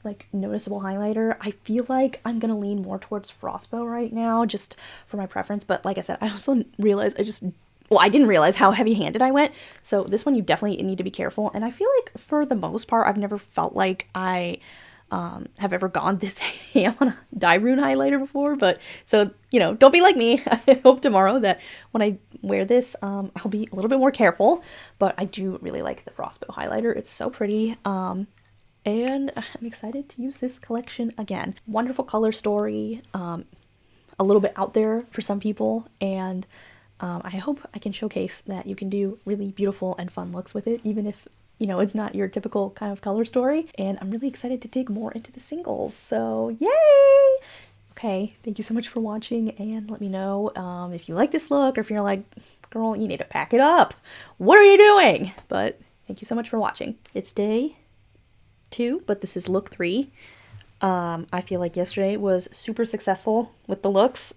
like, noticeable highlighter. I feel like I'm gonna lean more towards Frostbow right now, just for my preference. But like I said, I also realized I didn't realize how heavy-handed I went. So this one you definitely need to be careful. And I feel like for the most part, I've never felt like I have ever gone this ham on a Dieverune highlighter before, but so, you know, don't be like me. I hope tomorrow that when I wear this, I'll be a little bit more careful, but I do really like the Frostbow highlighter. It's so pretty, and I'm excited to use this collection again. Wonderful color story, a little bit out there for some people, and I hope I can showcase that you can do really beautiful and fun looks with it, even if you know, it's not your typical kind of color story. And I'm really excited to dig more into the singles. So yay! Okay, thank you so much for watching, and let me know if you like this look, or if you're like, girl, you need to pack it up. What are you doing? But thank you so much for watching. It's day 2, but this is look 3. I feel like yesterday was super successful with the looks.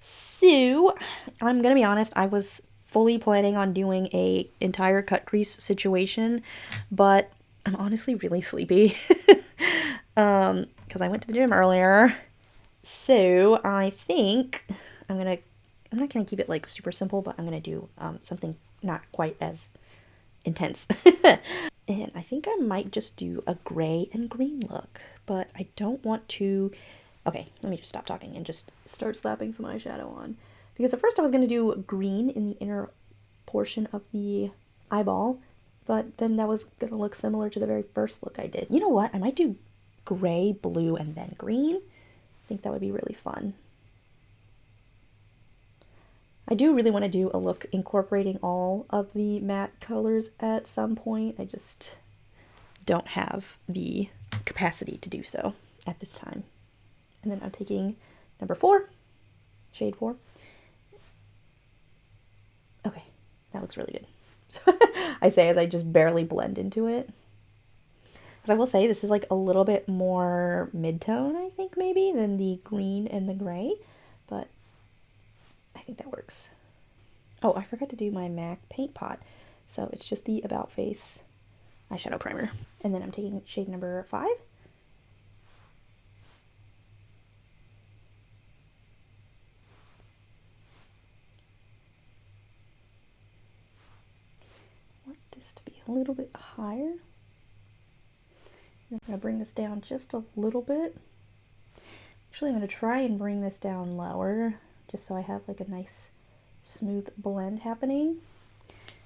So I'm gonna be honest, I was fully planning on doing a entire cut crease situation, but I'm honestly really sleepy because I went to the gym earlier. So I think I'm not gonna keep it like super simple, but I'm gonna do something not quite as intense. And I think I might just do a gray and green look, but I don't want to. Okay, let me just stop talking and just start slapping some eyeshadow on. Because at first I was gonna do green in the inner portion of the eyeball, but then that was gonna look similar to the very first look I did. You know what? I might do gray, blue, and then green. I think that would be really fun. I do really want to do a look incorporating all of the matte colors at some point. I just don't have the capacity to do so at this time. And then I'm taking number 4, shade 4. Okay, that looks really good. So I say as I just barely blend into it. Because I will say this is like a little bit more mid-tone, I think, maybe, than the green and the gray. But I think that works. Oh, I forgot to do my MAC paint pot. So it's just the About Face eyeshadow primer. And then I'm taking shade number 5. I want this to be a little bit higher. I'm going to bring this down just a little bit. Actually, I'm going to try and bring this down lower, just so I have like a nice smooth blend happening.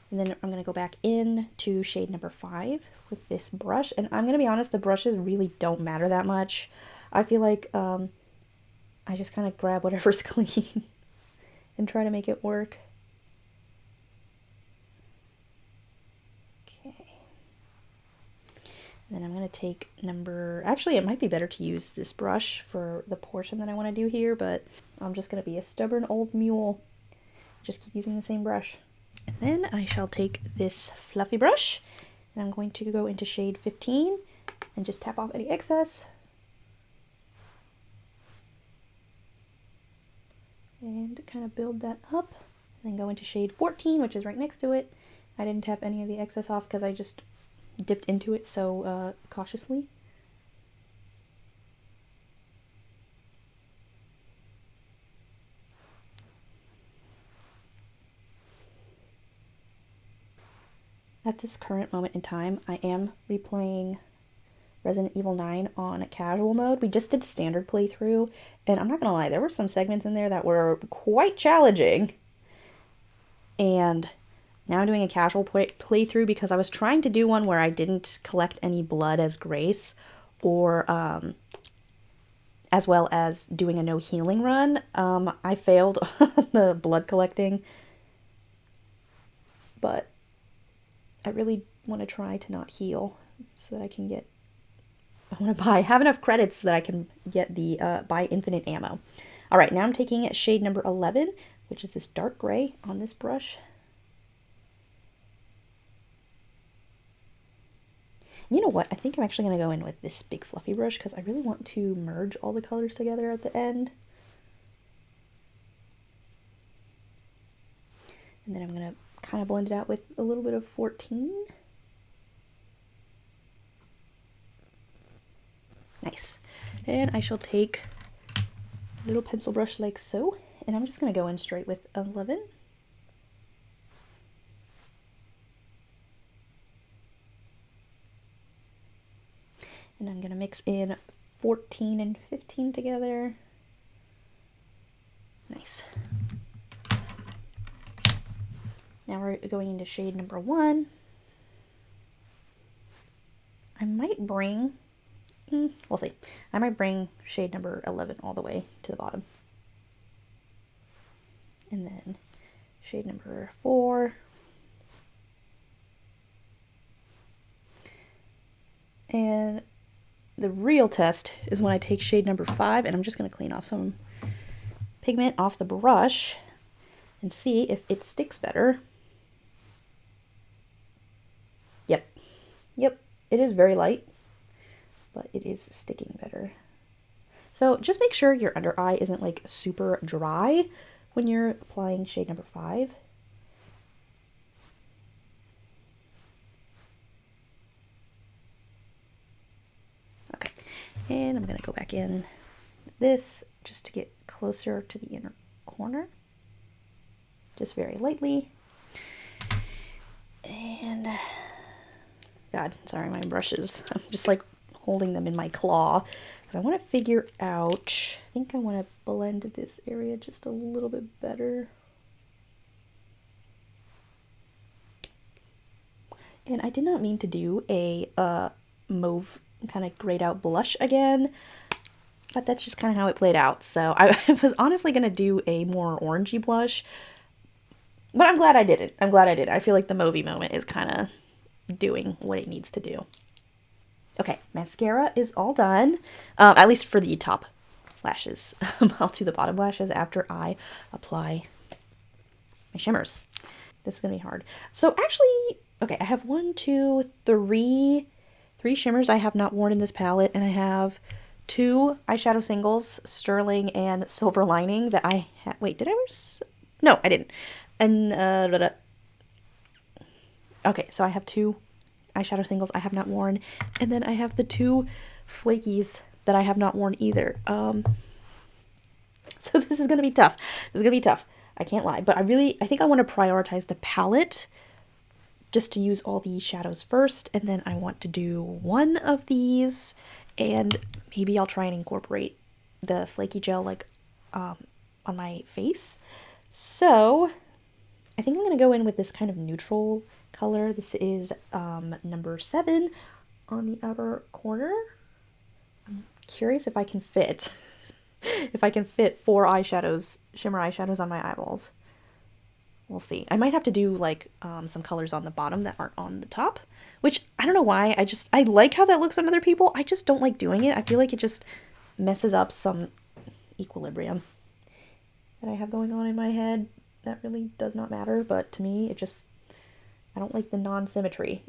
And then I'm going to go back in to shade number 5 with this brush. And I'm going to be honest, the brushes really don't matter that much. I feel like I just kind of grab whatever's clean and try to make it work. Okay. And then I'm going to take actually it might be better to use this brush for the portion that I want to do here, but I'm just going to be a stubborn old mule. Just keep using the same brush. And then I shall take this fluffy brush, and I'm going to go into shade 15 and just tap off any excess. And kind of build that up. And then go into shade 14, which is right next to it. I didn't tap any of the excess off because I just dipped into it so cautiously. At this current moment in time, I am replaying Resident Evil 9 on casual mode. We just did a standard playthrough, and I'm not gonna lie, there were some segments in there that were quite challenging. And now I'm doing a casual playthrough because I was trying to do one where I didn't collect any blood as grace, or as well as doing a no healing run. I failed the blood collecting, but I really want to try to not heal so that I can get, I want to have enough credits so that I can get the buy infinite ammo. All right, now I'm taking shade number 11, which is this dark gray on this brush. You know what? I think I'm actually going to go in with this big fluffy brush because I really want to merge all the colors together at the end. And then I'm going to kind of blend it out with a little bit of 14. Nice. And I shall take a little pencil brush like so, and I'm just going to go in straight with 11. And I'm going to mix in 14 and 15 together. Nice. Now we're going into shade number 1. I might bring, we'll see. I might bring shade number 11 all the way to the bottom. And then shade number 4. And the real test is when I take shade number 5, and I'm just going to clean off some pigment off the brush and see if it sticks better. Yep. Yep, it is very light, but it is sticking better. So just make sure your under eye isn't like super dry when you're applying shade number 5. Okay, and I'm going to go back in this just to get closer to the inner corner, just very lightly. And God, sorry, my brushes, I'm just like holding them in my claw because I want to figure out, I think I want to blend this area just a little bit better. And I did not mean to do a mauve kind of grayed out blush again, but that's just kind of how it played out. So I was honestly going to do a more orangey blush, but I'm glad I did it. I'm glad I did it. I feel like the mauvey moment is kind of doing what it needs to do. Okay, mascara is all done, at least for the top lashes. I'll do the bottom lashes after I apply my shimmers. This is going to be hard. So actually, okay, I have 3 shimmers I have not worn in this palette, and I have 2 eyeshadow singles, Sterling and Silver Lining, that I had. Wait, did I wear? No, I didn't. And, okay, so I have 2 eyeshadow singles I have not worn, and then I have the 2 flakies that I have not worn either. So this is going to be tough. This is going to be tough. I can't lie, but I think I want to prioritize the palette just to use all the shadows first, and then I want to do one of these, and maybe I'll try and incorporate the flaky gel like on my face. So I think I'm going to go in with this kind of neutral color. This is number 7 on the outer corner. I'm curious if I can fit if I can fit 4 eyeshadows, shimmer eyeshadows on my eyeballs. We'll see. I might have to do like some colors on the bottom that aren't on the top, which I don't know why. I like how that looks on other people. I just don't like doing it. I feel like it just messes up some equilibrium that I have going on in my head. That really does not matter, but to me, I don't like the non-symmetry.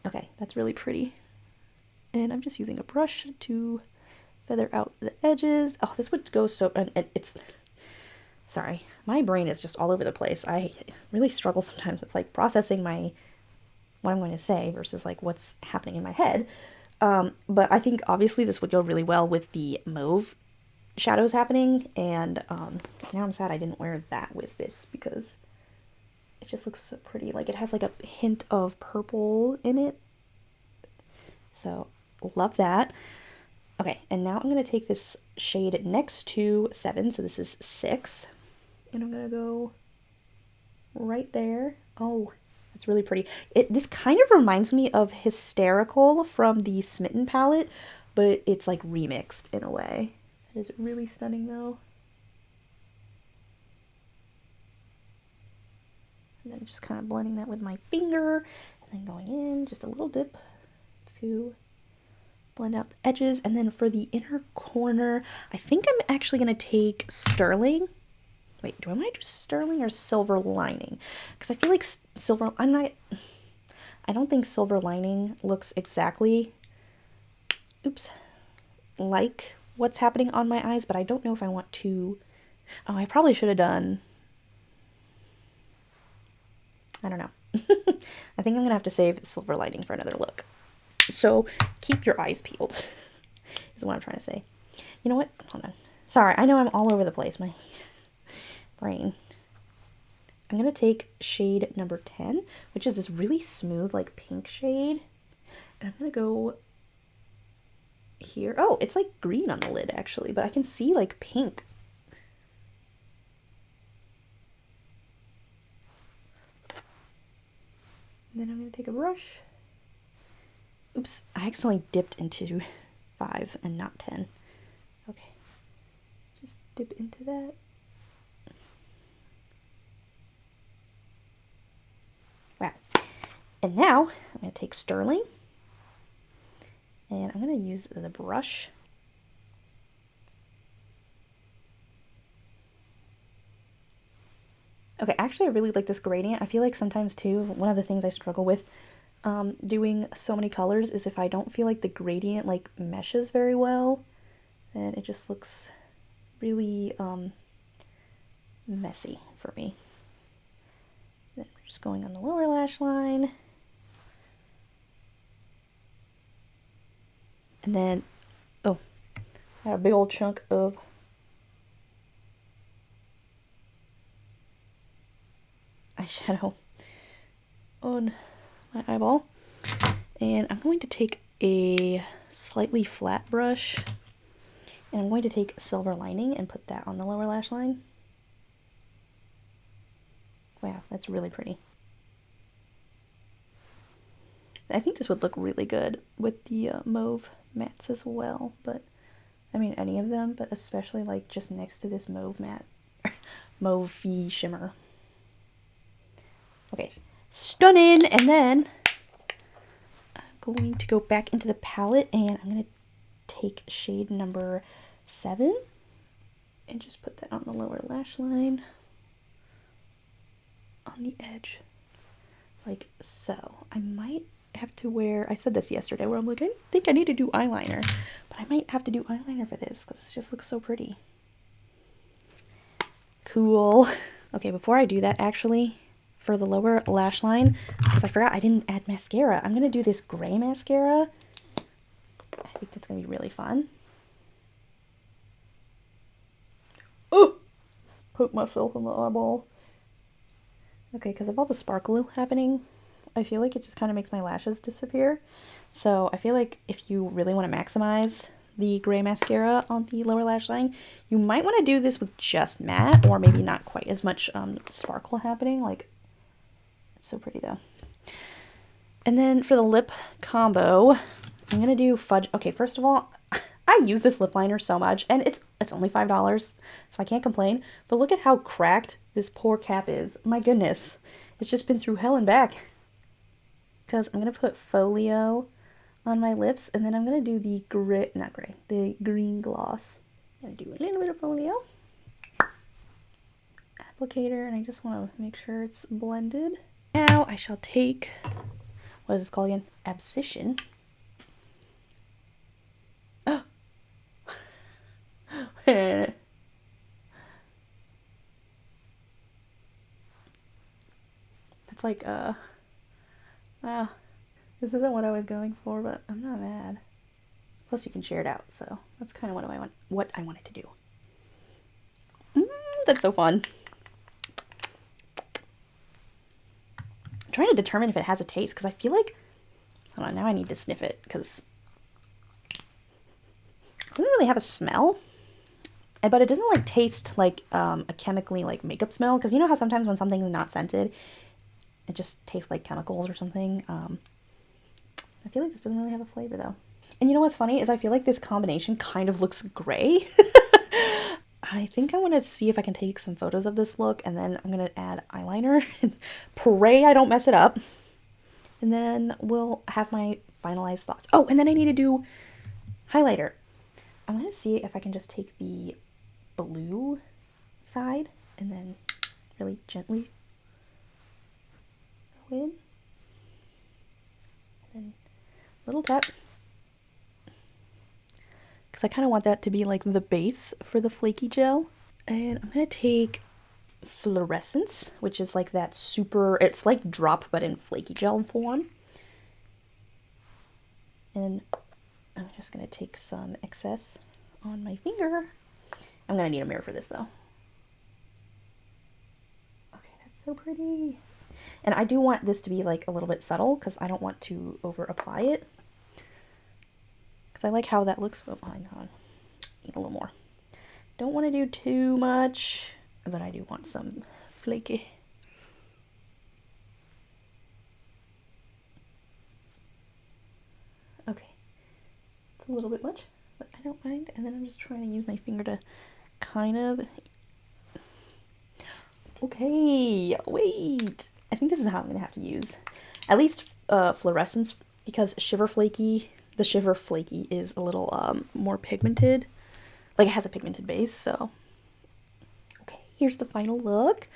Okay, that's really pretty. And I'm just using a brush to feather out the edges. Oh, this would go so, and it's, sorry, my brain is just all over the place. I really struggle sometimes with like processing what I'm going to say versus like what's happening in my head. But I think obviously this would go really well with the mauve shadows happening, and now I'm sad I didn't wear that with this because it just looks so pretty. Like it has like a hint of purple in it, so love that. Okay, and now I'm going to take this shade next to 7, so this is 6, and I'm going to go right there. Oh, that's really pretty. This kind of reminds me of Hysterical from the Smitten palette, but it's like remixed in a way. That is really stunning though. And then just kind of blending that with my finger, and then going in, just a little dip to blend out the edges. And then for the inner corner, I think I'm actually going to take Sterling. Wait, do I want to do Sterling or Silver Lining? Because I feel like I don't think Silver Lining looks exactly, like what's happening on my eyes, but I don't know if I want to. Oh, I probably should have done, I don't know. I think I'm gonna have to save Silver Lining for another look. So keep your eyes peeled is what I'm trying to say. You know what? Hold on. Sorry, I know I'm all over the place. My brain. I'm gonna take shade number 10, which is this really smooth, like pink shade. And I'm gonna go here. Oh, it's like green on the lid actually, but I can see like pink. And then I'm going to take a brush. Oops, I accidentally dipped into 5 and not 10. Okay, just dip into that. Wow. And now I'm going to take Sterling And I'm going to use the brush. Okay, actually I really like this gradient. I feel like sometimes too, one of the things I struggle with doing so many colors is if I don't feel like the gradient like meshes very well, then it just looks really messy for me. Then we're just going on the lower lash line. And then, oh, I have a big old chunk of eyeshadow on my eyeball. And I'm going to take a slightly flat brush and I'm going to take silver lining and put that on the lower lash line. Wow, that's really pretty. I think this would look really good with the mauve mattes as well, but I mean any of them, but especially like just next to this mauve matte, mauve-y shimmer. Okay, stunning. And then I'm going to go back into the palette and I'm going to take shade number 7 and just put that on the lower lash line on the edge like so. I might have to wear, I said this yesterday where I'm like, I think I need to do eyeliner, but I might have to do eyeliner for this because this just looks so pretty. Cool. Okay, before I do that, actually, for the lower lash line, because I forgot I didn't add mascara, I'm going to do this gray mascara. I think that's going to be really fun. Oh! Just poke myself in the eyeball. Okay, because of all the sparkle happening, I feel like it just kind of makes my lashes disappear. So I feel like if you really want to maximize the gray mascara on the lower lash line, you might want to do this with just matte, or maybe not quite as much sparkle happening. Like, it's so pretty though. And then for the lip combo, I'm going to do fudge. Okay, first of all, I use this lip liner so much, and it's only $5, so I can't complain. But look at how cracked this poor cap is. My goodness. It's just been through hell and back. Because I'm going to put folio on my lips, and then I'm going to do the the green gloss. I'm going to do a little bit of folio. Applicator, and I just want to make sure it's blended. Now I shall take, what is this called again? Abscission. That's like, this isn't what I was going for, but I'm not mad. Plus you can share it out, so that's kind of what I wanted to do. That's so fun. I'm trying to determine if it has a taste, because I feel like, hold on, now I need to sniff it, because it doesn't really have a smell. But it doesn't like taste like a chemically like makeup smell, because you know how sometimes when something's not scented, it just tastes like chemicals or something. I feel like this doesn't really have a flavor though. And you know what's funny is I feel like this combination kind of looks gray. I think I want to see if I can take some photos of this look, and then I'm going to add eyeliner. Pray I don't mess it up. And then we'll have my finalized thoughts. Oh, and then I need to do highlighter. I'm going to see if I can just take the blue side and then really gently go in. And then little tap. Because I kind of want that to be like the base for the flaky gel. And I'm going to take fluorescence, which is like that super, it's like drop but in flaky gel form. And I'm just going to take some excess on my finger. I'm going to need a mirror for this though. Okay, that's so pretty. And I do want this to be like a little bit subtle because I don't want to over apply it. Because I like how that looks. Oh, hang on. Need a little more. Don't want to do too much, but I do want some flaky. Okay. It's a little bit much, but I don't mind. And then I'm just trying to use my finger to kind of... Okay, wait. I think this is how I'm going to have to use at least fluorescence, because Shiver Flaky, the Shiver Flaky is a little more pigmented. Like, it has a pigmented base, so. Okay, here's the final look.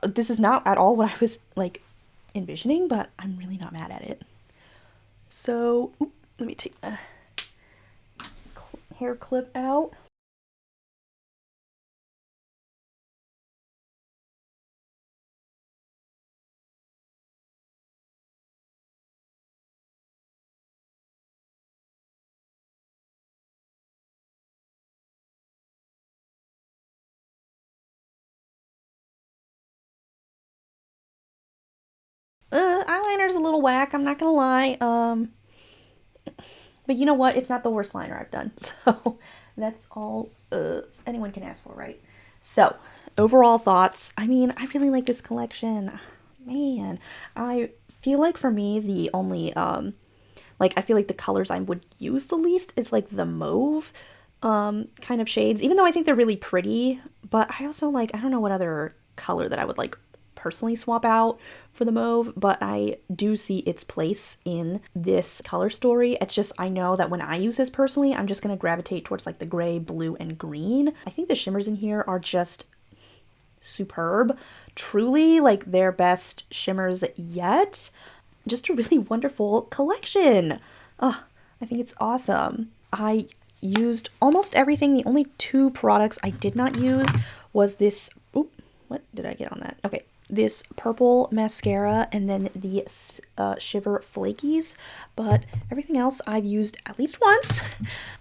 This is not at all what I was, like, envisioning, but I'm really not mad at it. So, let me take the hair clip out. Eyeliner's a little whack, I'm not gonna lie. But you know what? It's not the worst liner I've done. So that's all anyone can ask for, right? So, overall thoughts. I mean, I really like this collection. Man, I feel like for me, the only, like, I feel like the colors I would use the least is, like, the mauve kind of shades. Even though I think they're really pretty, but I also, like, I don't know what other color that I would, like, personally swap out for the mauve, but I do see its place in this color story. It's just, I know that when I use this personally, I'm just going to gravitate towards like the gray, blue, and green. I think the shimmers in here are just superb. Truly like their best shimmers yet. Just a really wonderful collection. Oh, I think it's awesome. I used almost everything. The only two products I did not use was this, oop, what did I get on that? Okay, this purple mascara and then the Shiver Flakies, but everything else I've used at least once,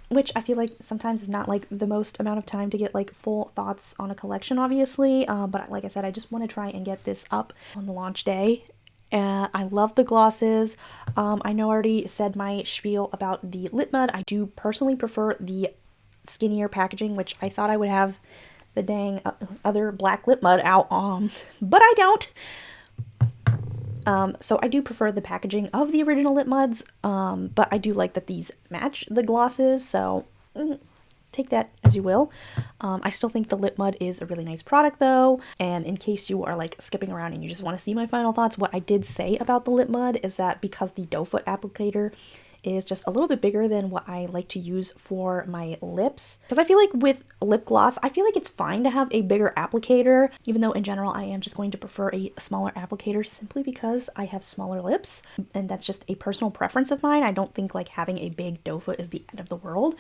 which I feel like sometimes is not like the most amount of time to get like full thoughts on a collection, obviously, but like I said, I just want to try and get this up on the launch day. I love the glosses. I know I already said my spiel about the lip mud. I do personally prefer the skinnier packaging, which I thought I would have the dang other black lip mud out on, but I don't. So I do prefer the packaging of the original lip muds, but I do like that these match the glosses, so take that as you will. I still think the lip mud is a really nice product though, and in case you are like skipping around and you just want to see my final thoughts, what I did say about the lip mud is that because the doe foot applicator is just a little bit bigger than what I like to use for my lips. Because I feel like with lip gloss, I feel like it's fine to have a bigger applicator, even though in general I am just going to prefer a smaller applicator simply because I have smaller lips, and that's just a personal preference of mine. I don't think like having a big doe foot is the end of the world,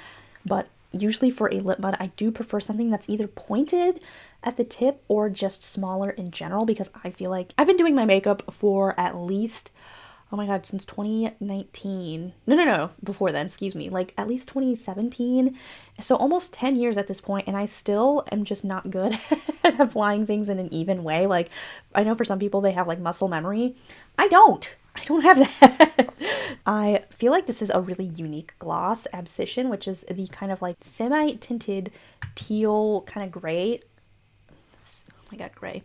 but usually for a lip mud, I do prefer something that's either pointed at the tip or just smaller in general, because I feel like I've been doing my makeup for at least, oh my god, since 2019. No, before then, excuse me, like at least 2017. So almost 10 years at this point, and I still am just not good at applying things in an even way. Like, I know for some people they have like muscle memory. I don't have that. I feel like this is a really unique gloss, Abscission, which is the kind of like semi-tinted teal kind of gray. Oh my god, gray.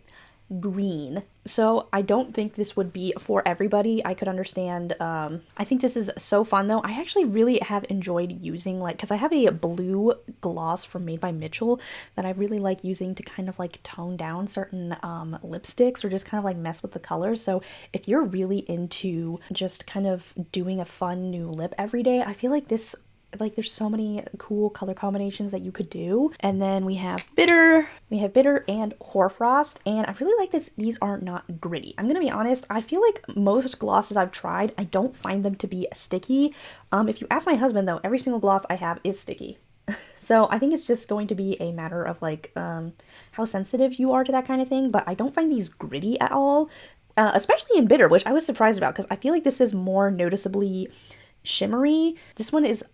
Green. So I don't think this would be for everybody. I could understand. I think this is so fun though. I actually really have enjoyed using, like, because I have a blue gloss from Made by Mitchell that I really like using to kind of like tone down certain lipsticks or just kind of like mess with the colors. So if you're really into just kind of doing a fun new lip every day, I feel like this, like, there's so many cool color combinations that you could do. And then we have bitter and hoarfrost, and I really like this. These are not gritty. I'm gonna be honest, I feel like most glosses I've tried, I don't find them to be sticky. If you ask my husband though, every single gloss I have is sticky. So I think it's just going to be a matter of like how sensitive you are to that kind of thing, but I don't find these gritty at all, especially in bitter, which I was surprised about because I feel like this is more noticeably shimmery. This one is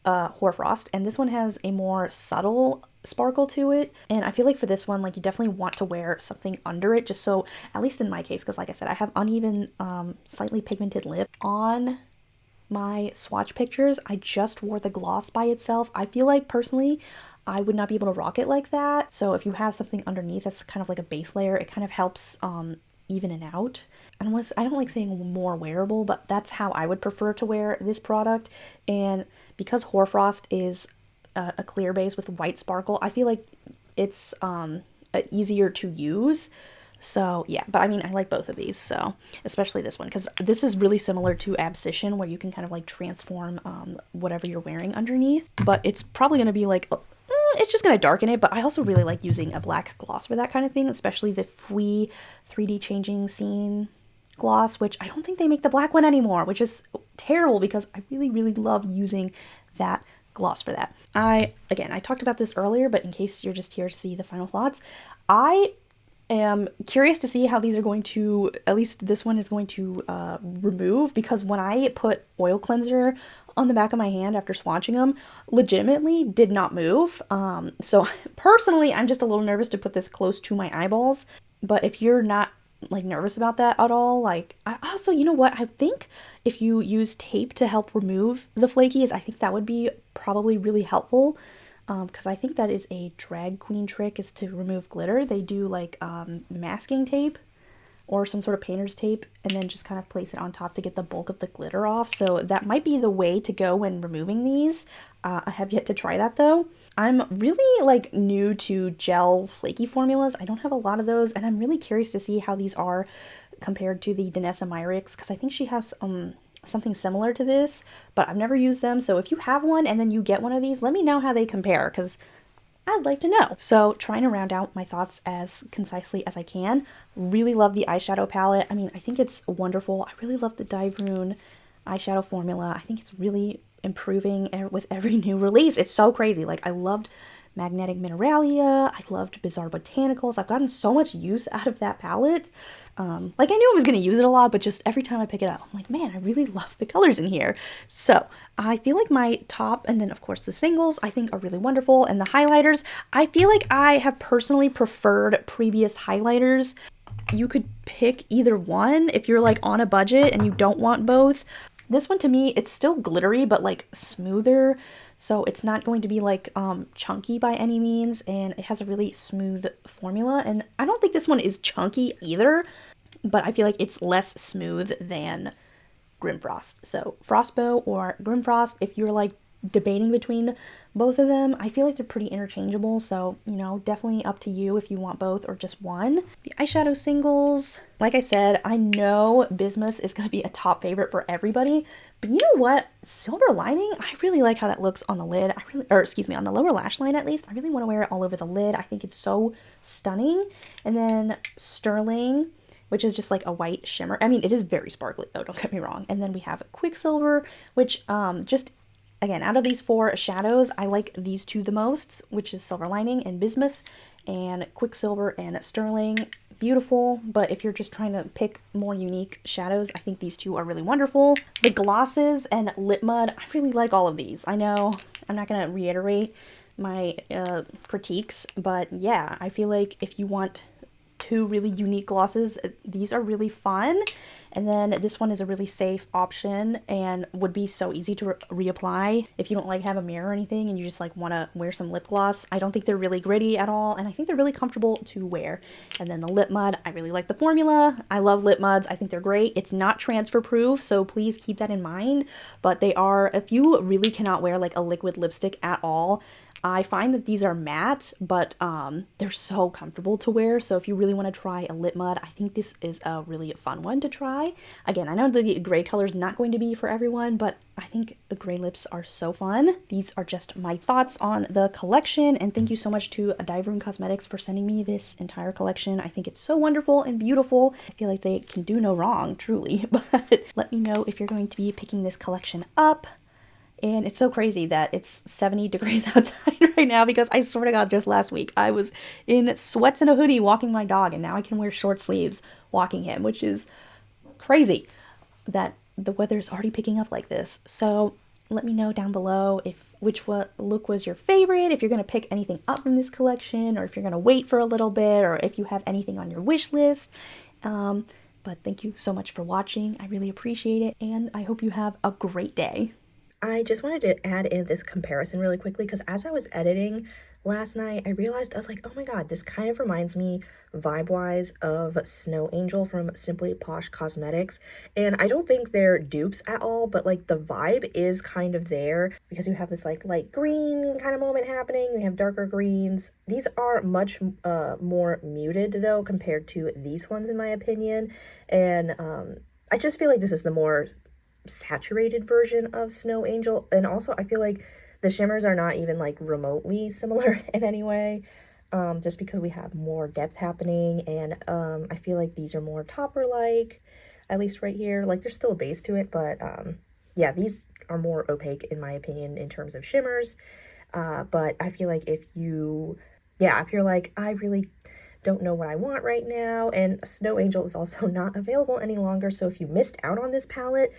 hoarfrost, and this one has a more subtle sparkle to it, and I feel like for this one, like, you definitely want to wear something under it, just so, at least in my case, because like I said, I have uneven slightly pigmented lip. On my swatch pictures, I just wore the gloss by itself. I feel like personally I would not be able to rock it like that, so if you have something underneath that's kind of like a base layer, it kind of helps even it out. I don't like saying more wearable, but that's how I would prefer to wear this product. And because Hoarfrost is a clear base with white sparkle, I feel like it's easier to use. So yeah, but I mean, I like both of these, so especially this one, because this is really similar to Abscission, where you can kind of like transform whatever you're wearing underneath, but it's probably going to be like, it's just going to darken it. But I also really like using a black gloss for that kind of thing, especially the Fui 3D Changing Scene gloss, which I don't think they make the black one anymore, which is terrible because I really, really love using that gloss for that. Again, I talked about this earlier, but in case you're just here to see the final thoughts, I am curious to see how these are going to, at least this one is going to remove, because when I put oil cleanser on the back of my hand after swatching them, legitimately did not move. So personally, I'm just a little nervous to put this close to my eyeballs, but if you're not like nervous about that at all, like, I also, you know what, I think if you use tape to help remove the flakies, I think that would be probably really helpful. Because I think that is a drag queen trick, is to remove glitter. They do like masking tape or some sort of painter's tape, and then just kind of place it on top to get the bulk of the glitter off. So that might be the way to go when removing these. I have yet to try that though. I'm really like new to gel flaky formulas. I don't have a lot of those, and I'm really curious to see how these are compared to the Danessa Myricks, because I think she has something similar to this, but I've never used them. So if you have one and then you get one of these, let me know how they compare, because I'd like to know. So trying to round out my thoughts as concisely as I can, really love the eyeshadow palette. I mean, I think it's wonderful. I really love the Dieverune eyeshadow formula. I think it's really improving with every new release. It's so crazy. Like, I loved Magnetic Mineralia. I loved Bizarre Botanicals. I've gotten so much use out of that palette. Like, I knew I was going to use it a lot, but just every time I pick it up, I'm like, man, I really love the colors in here. So I feel like my top, and then of course the singles, I think are really wonderful. And the highlighters, I feel like I have personally preferred previous highlighters. You could pick either one if you're like on a budget and you don't want both. This one, to me, it's still glittery, but like smoother. So it's not going to be like chunky by any means, and it has a really smooth formula. And I don't think this one is chunky either, but I feel like it's less smooth than Grimfrost. So Frostbow or Grimfrost, if you're like debating between both of them, I feel like they're pretty interchangeable. So, you know, definitely up to you if you want both or just one. The eyeshadow singles, like I said, I know Bismuth is going to be a top favorite for everybody, but you know what? Silver Lining, I really like how that looks on the lid. On the lower lash line at least. I really want to wear it all over the lid. I think it's so stunning. And then Sterling, which is just like a white shimmer. I mean, it is very sparkly though, don't get me wrong. And then we have Quicksilver, which just, again, out of these four shadows, I like these two the most, which is Silver Lining and Bismuth, and Quicksilver and Sterling. Beautiful, but if you're just trying to pick more unique shadows, I think these two are really wonderful. The glosses and lip mud, I really like all of these. I know I'm not going to reiterate my critiques, but yeah, I feel like if you want two really unique glosses, these are really fun. And then this one is a really safe option and would be so easy to reapply if you don't like have a mirror or anything and you just like want to wear some lip gloss. I don't think they're really gritty at all, and I think they're really comfortable to wear. And then the lip mud, I really like the formula. I love lip muds. I think they're great. It's not transfer proof, so please keep that in mind, but they are, if you really cannot wear like a liquid lipstick at all, I find that these are matte, but they're so comfortable to wear. So if you really want to try a lip mud, I think this is a really fun one to try. Again, I know the gray color is not going to be for everyone, but I think the gray lips are so fun. These are just my thoughts on the collection, and thank you so much to Dieverune Cosmetics for sending me this entire collection. I think it's so wonderful and beautiful. I feel like they can do no wrong, truly. But let me know if you're going to be picking this collection up. And it's so crazy that it's 70 degrees outside right now, because I swear to God, just last week I was in sweats and a hoodie walking my dog, and now I can wear short sleeves walking him, which is crazy that the weather is already picking up like this. So let me know down below which look was your favorite, if you're going to pick anything up from this collection, or if you're going to wait for a little bit, or if you have anything on your wish list. But thank you so much for watching. I really appreciate it, and I hope you have a great day. I just wanted to add in this comparison really quickly, because as I was editing last night, I realized, I was like, oh my god, this kind of reminds me vibe-wise of Snow Angel from Simply Posh Cosmetics. And I don't think they're dupes at all, but like the vibe is kind of there because you have this like light green kind of moment happening. You have darker greens. These are much more muted though compared to these ones in my opinion. And I just feel like this is the more saturated version of Snow Angel. And also, I feel like the shimmers are not even like remotely similar in any way, just because we have more depth happening. And I feel like these are more topper like, at least right here. Like, there's still a base to it, but yeah, these are more opaque in my opinion in terms of shimmers. But I feel like if you're like, I really don't know what I want right now, and Snow Angel is also not available any longer, so if you missed out on this palette,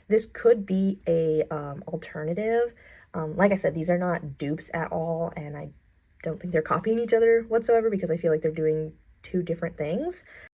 this could be a alternative. Like I said, these are not dupes at all, and I don't think they're copying each other whatsoever because I feel like they're doing two different things.